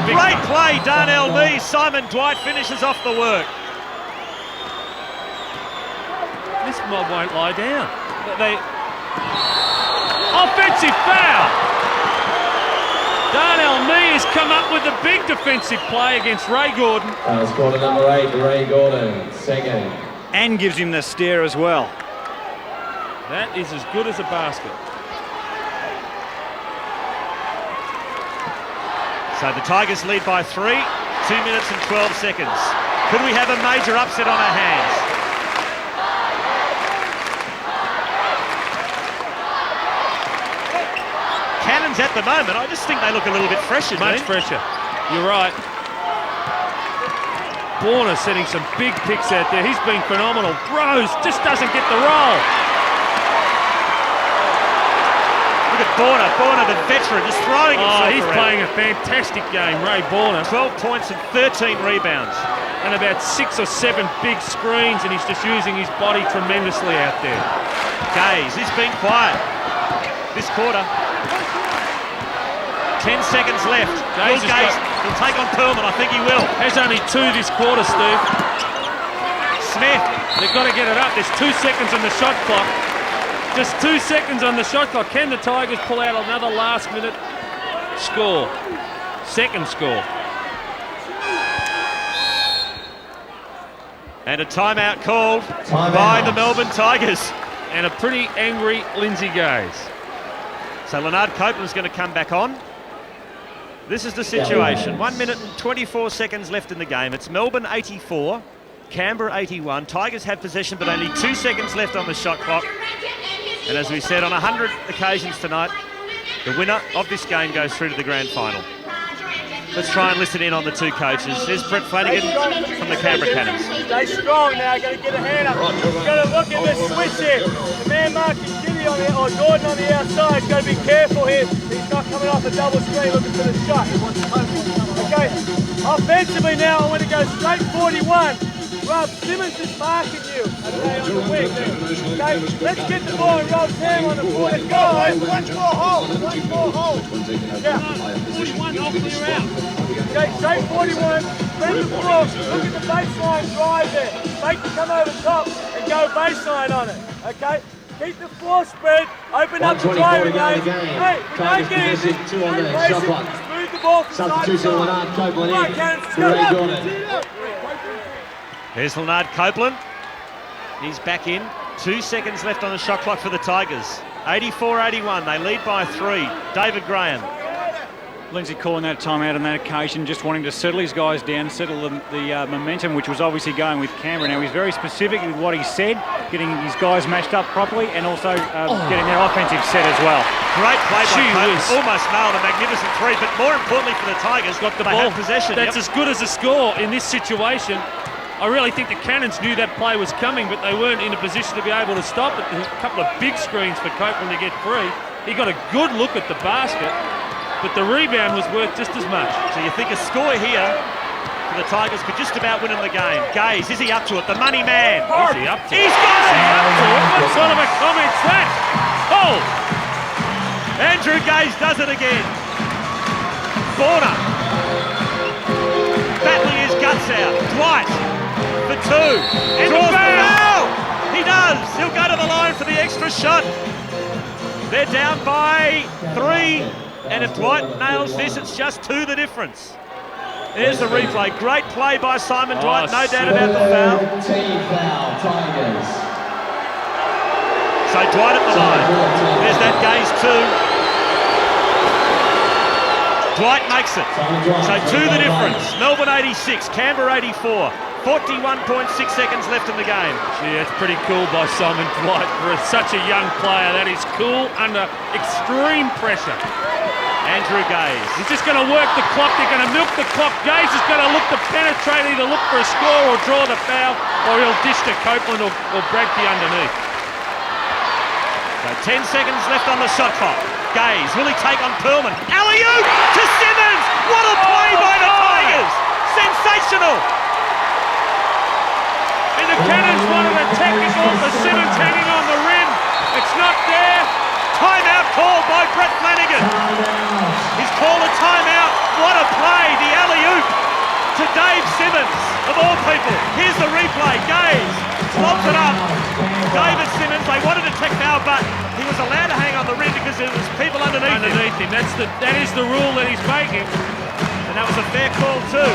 Great play, Darnell Mee. Simon Dwight finishes off the work. This mob won't lie down. Offensive foul! Darnell Mee has come up with a big defensive play against Ray Gordon. Quarter number 8, Ray Gordon, second. And gives him the steer as well. That is as good as a basket. So the Tigers lead by 3, 2 minutes and 12 seconds. Could we have a major upset on our hands? Cannons at the moment, I just think they look a little bit fresher. Much fresher. You're right. Borner setting some big picks out there. He's been phenomenal. Rose just doesn't get the roll. Look at Borner the veteran, just throwing himself he's around. playing a fantastic game, Ray Borner. 12 points and 13 rebounds. And about 6 or 7 big screens, and he's just using his body tremendously out there. Gaze, he's been quiet this quarter. 10 seconds left. Gaze will take on Perlman, I think he will. Has only 2 this quarter, Steve. Smith. They've got to get it up. There's 2 seconds on the shot clock. Just 2 seconds on the shot clock. Can the Tigers pull out another last-minute score? Second score. And a timeout called by the Melbourne Tigers. And a pretty angry Lindsay Gaze. So Leonard Copeland's going to come back on. This is the situation. 1 minute and 24 seconds left in the game. It's Melbourne 84, Canberra 81. Tigers have possession, but only 2 seconds left on the shot clock. And as we said, on 100 occasions tonight, the winner of this game goes through to the grand final. Let's try and listen in on the 2 coaches. There's Brett Flanagan from the Canberra Cannons. Stay strong now, got to get a hand up. Got to look at this switch here. The man marking Giddy on the, or Gordon on the outside, got to be careful here. He's not coming off a double screen looking for the shot. Okay, offensively now I want to go straight 41. Rob, Simmons is marking you, okay, on the wing. Okay, let's get the ball and Rob's hand on the floor. Let's go, One more hole. Yeah. 41, I'll clear out. Okay, straight 41, spread the floor, look at the baseline drive there. Fake to come over top and go baseline on it, okay? Keep the floor spread. Open up the 1:24 driving to go in lanes. the game. Hey, Tigers don't get possession, 2 on Don't the race shot it. clock. Just move the ball from side to Substitution, side. Leonard Copeland Come on, in Cannon, for Ray go. Gordon. Here's Leonard Copeland. He's back in. 2 seconds left on the shot clock for the Tigers. 84-81. They lead by 3. David Graham. Lindsay calling that timeout on that occasion, just wanting to settle his guys down, settle the momentum, which was obviously going with Canberra. Now, he's very specific with what he said, getting his guys matched up properly and also getting their offensive set as well. Great play by Copeland. Almost nailed a magnificent 3, but more importantly for the Tigers, Got the they ball. had possession. That's as good as a score in this situation. I really think the Cannons knew that play was coming, but they weren't in a position to be able to stop it. A couple of big screens for Copeland to get free. He got a good look at the basket, but the rebound was worth just as much. So you think a score here for the Tigers could just about win them the game. Gaze, is he up to it? The money man. Is he up to it? He's got it! Up to it? What sort of a comment's that? Oh! Andrew Gaze does it again. Borna. Battling his guts out. Dwight for 2. In Draws the foul! He does. He'll go to the line for the extra shot. They're down by 3. And if Dwight nails this, it's just 2 the difference. There's the replay. Great play by Simon Dwight, no doubt about the foul. Team foul, Tigers. So Dwight at the line. There's that Gaze 2. Dwight makes it. So 2 the difference. Melbourne 86, Canberra 84. 41.6 seconds left in the game. Gee, that's pretty cool by Simon Dwight for such a young player. That is cool under extreme pressure. Andrew Gaze. He's just going to work the clock. They're going to milk the clock. Gaze is going to look to penetrate, either look for a score or draw the foul, or he'll dish to Copeland or Bradke underneath. So 10 seconds left on the shot clock. Gaze, will he take on Perlman? Alley-oop to Simmons! What a play by the Tigers! Sensational! And the Cannons wanted a technical for Simmons hanging on the rim. It's not there. Timeout called by Brett Flanagan. He's called a timeout. What a play, the alley-oop to Dave Simmons, of all people. Here's the replay. Gaze lobs it up. David Simmons, they wanted to take foul, but he was allowed to hang on the rim because there was people underneath him. That is the rule that he's making. And that was a fair call too.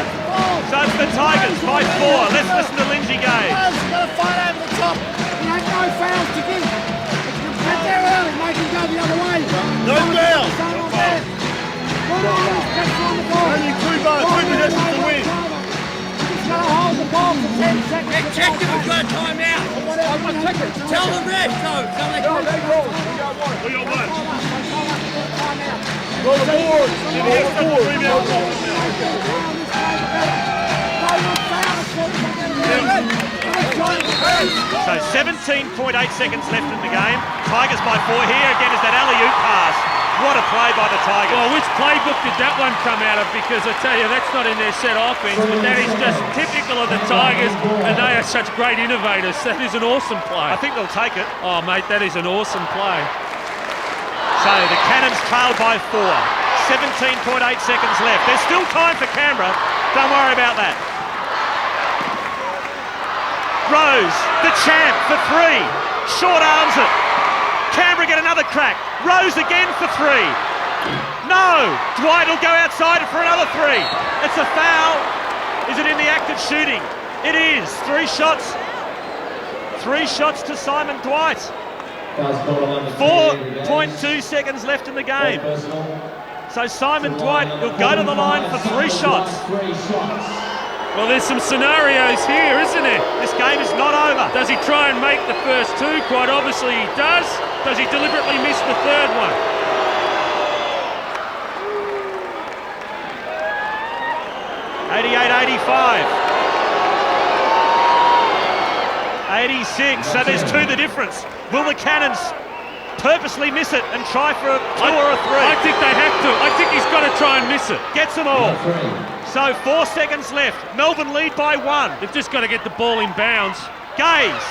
So it's the Tigers by 4. Let's listen to Lindsay Gaze. He's got to fight over the top. He had no fouls to give. Get there early, make him go the other way. No foul. Only 2 possessions to win. He's got to hold the ball for 10 seconds. Get checked if we've got a timeout. Tell the ref, no. They got one. We got one. Roll the board. So 17.8 seconds left in the game. Tigers by 4. Here again is that alley-oop pass. What a play by the Tigers. Well, which playbook did that one come out of? Because I tell you, that's not in their set offense, but that is just typical of the Tigers, and they are such great innovators. That is an awesome play. I think they'll take it. Oh, mate, that is an awesome play. So the Cannons trail by 4. 17.8 seconds left. There's still time for Canberra. Don't worry about that. Rose, the champ, for 3. Short arms it. Canberra get another crack. Rose again for 3. No! Dwight will go outside for another 3. It's a foul. Is it in the act of shooting? It is. 3 shots. 3 shots to Simon Dwight. 4.2 seconds left in the game. So Simon Dwight will go to the line for 3 shots. Well, there's some scenarios here, isn't there? This game is not over. Does he try and make the first 2? Quite obviously he does. Does he deliberately miss the 3rd one? $88-85. 86. So there's 2 the difference. Will the Cannons purposely miss it and try for a 2 or a 3? I think they have to. I think he's got to try and miss it. Gets them all. So 4 seconds left. Melbourne lead by 1. They've just got to get the ball in bounds. Gaze.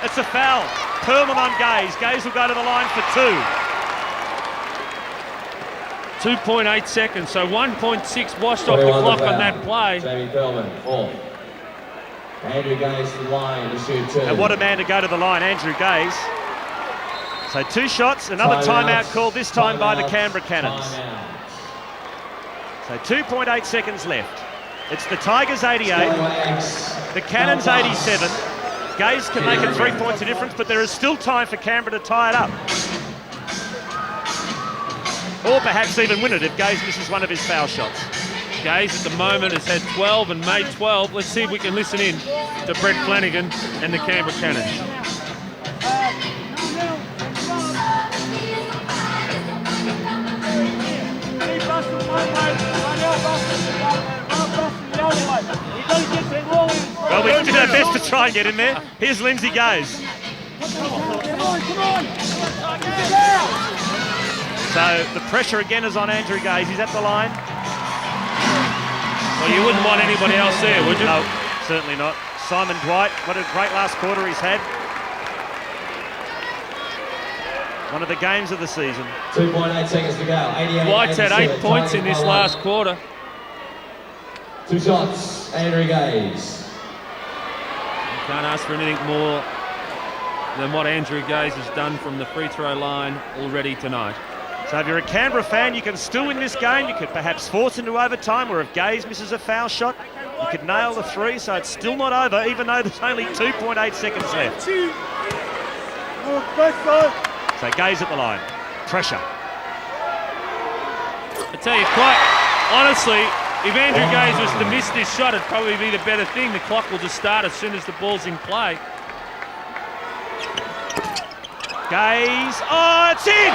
It's a foul. Perlman on Gaze. Gaze will go to the line for 2. 2.8 seconds, so 1.6 washed off the clock on that play. Jamie Perlman, 4. Andrew Gaze to the line to shoot 2. And what a man to go to the line, Andrew Gaze. So 2 shots, another timeout called, this time by the Canberra Cannons. So 2.8 seconds left. It's the Tigers 88, the Cannons 87. Gaze can make it 3 points of difference, but there is still time for Canberra to tie it up. Or perhaps even win it if Gaze misses one of his foul shots. Gaze at the moment has had 12 and made 12. Let's see if we can listen in to Brett Flanagan and the Canberra Cannons. Well, we did our best to try and get in there. Here's Lindsay Gaze. So the pressure again is on Andrew Gaze. He's at the line. Well, you wouldn't want anybody else there, would you? No, certainly not. Simon Dwight, what a great last quarter he's had. One of the games of the season. 2.8 seconds to go. 88, Dwight's had 8 87, points in this last quarter. 2 shots, Andrew Gaze. You can't ask for anything more than what Andrew Gaze has done from the free throw line already tonight. So if you're a Canberra fan, you can still win this game. You could perhaps force into overtime, or if Gaze misses a foul shot, you could nail the 3, so it's still not over, even though there's only 2.8 seconds left. So Gaze at the line. Pressure. I tell you, quite honestly, if Andrew Gaze was to miss this shot, it'd probably be the better thing. The clock will just start as soon as the ball's in play. Gaze, oh, it's in!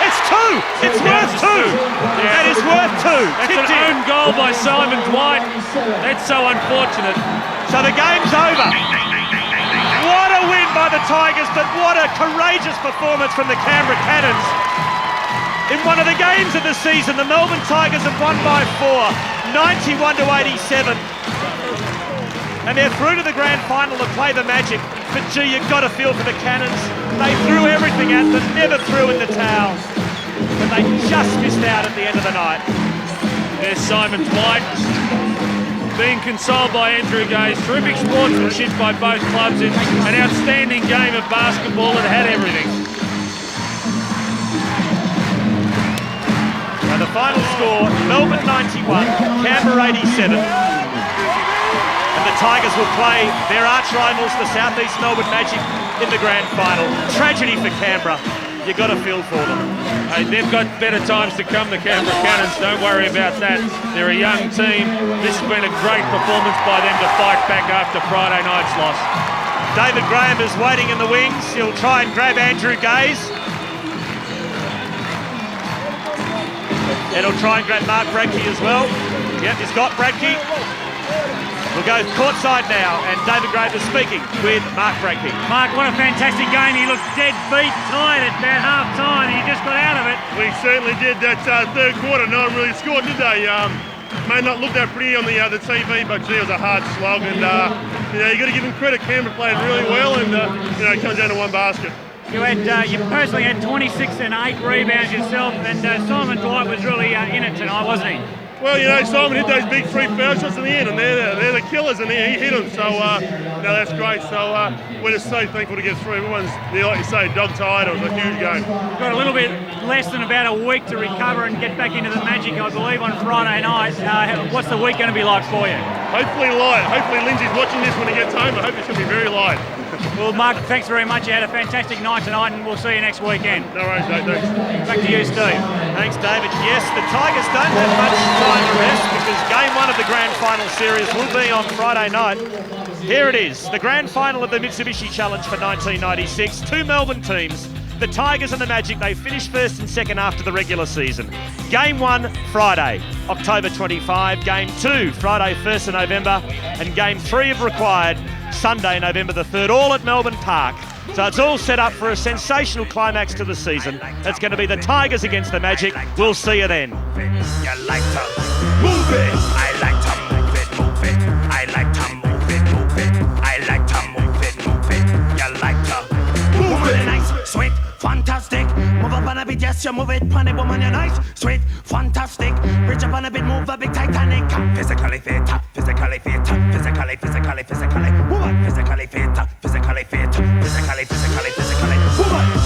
It's 2! It's worth 2! Yeah. That is worth 2! That's an own goal by Simon Dwight. That's so unfortunate. So the game's over. What a win by the Tigers, but what a courageous performance from the Canberra Cannons. In one of the games of the season, the Melbourne Tigers have won by 4, 91-87. And they're through to the grand final to play the Magic. But gee, you've got to feel for the Cannons. They threw everything at them, never threw in the towel. But they just missed out at the end of the night. There's Simon Dwight being consoled by Andrew Gaze. Terrific sportsmanship by both clubs. It's an outstanding game of basketball that had everything. Now the final score, Melbourne 91, Canberra 87. And the Tigers will play their arch rivals, the South East Melbourne Magic, in the grand final. Tragedy for Canberra. You've got to feel for them. Hey, they've got better times to come, the Canberra Cannons. Don't worry about that. They're a young team. This has been a great performance by them to fight back after Friday night's loss. David Graham is waiting in the wings. He'll try and grab Andrew Gaze. And he'll try and grab Mark Bradke as well. Yep, he's got Bradke. We'll go courtside now, and David Graham is speaking with Mark Bradke. Mark, what a fantastic game. He looked dead beat, tired at about half-time. He just got out of it. We certainly did. That third quarter, no one really scored, did they? May not look that pretty on the TV, but gee, it was a hard slog. And, you got to give him credit. Canberra played really well, and, it comes down to one basket. You personally had 26 and 8 rebounds yourself, and Simon Dwight was really in it tonight, wasn't he? Well, Simon hit those big 3 foul shots in the end, and they're the killers, and he hit them. So, that's great. So, we're just so thankful to get through. Everyone's, like you say, dog-tired. It was a huge game. Got a little bit less than about a week to recover and get back into the Magic, I believe, on Friday night. What's the week going to be like for you? Hopefully light. Hopefully Lindsay's watching this when he gets home. I hope it's going to be very light. Well, Mark, thanks very much. You had a fantastic night tonight, and we'll see you next weekend. No worries, Dave. Thanks. Back to you, Steve. Thanks, David. Yes, the Tigers don't have much time to rest because game 1 of the grand final series will be on Friday night. Here it is, the grand final of the Mitsubishi Challenge for 1996. 2 Melbourne teams, the Tigers and the Magic. They finished first and second after the regular season. Game 1, Friday, October 25. Game 2, Friday, 1st of November. And Game 3 if required, Sunday, November the 3rd, all at Melbourne Park. So it's all set up for a sensational climax to the season. It's going to be the Tigers against the Magic. We'll see you then. You like to move it. I like to move it, move it. I like to move it, move it. I like to move it, move it. You like to move it. Nice, sweet, fantastic. Move up on a bit, yes, you move it. Funny woman, you're nice, sweet, fantastic. Reach up on a bit, move a big Titanic. Physically fit, physically fit, physically, physically, physically. Woman, physically fit, physically fit, physically, physically, physically. Woman.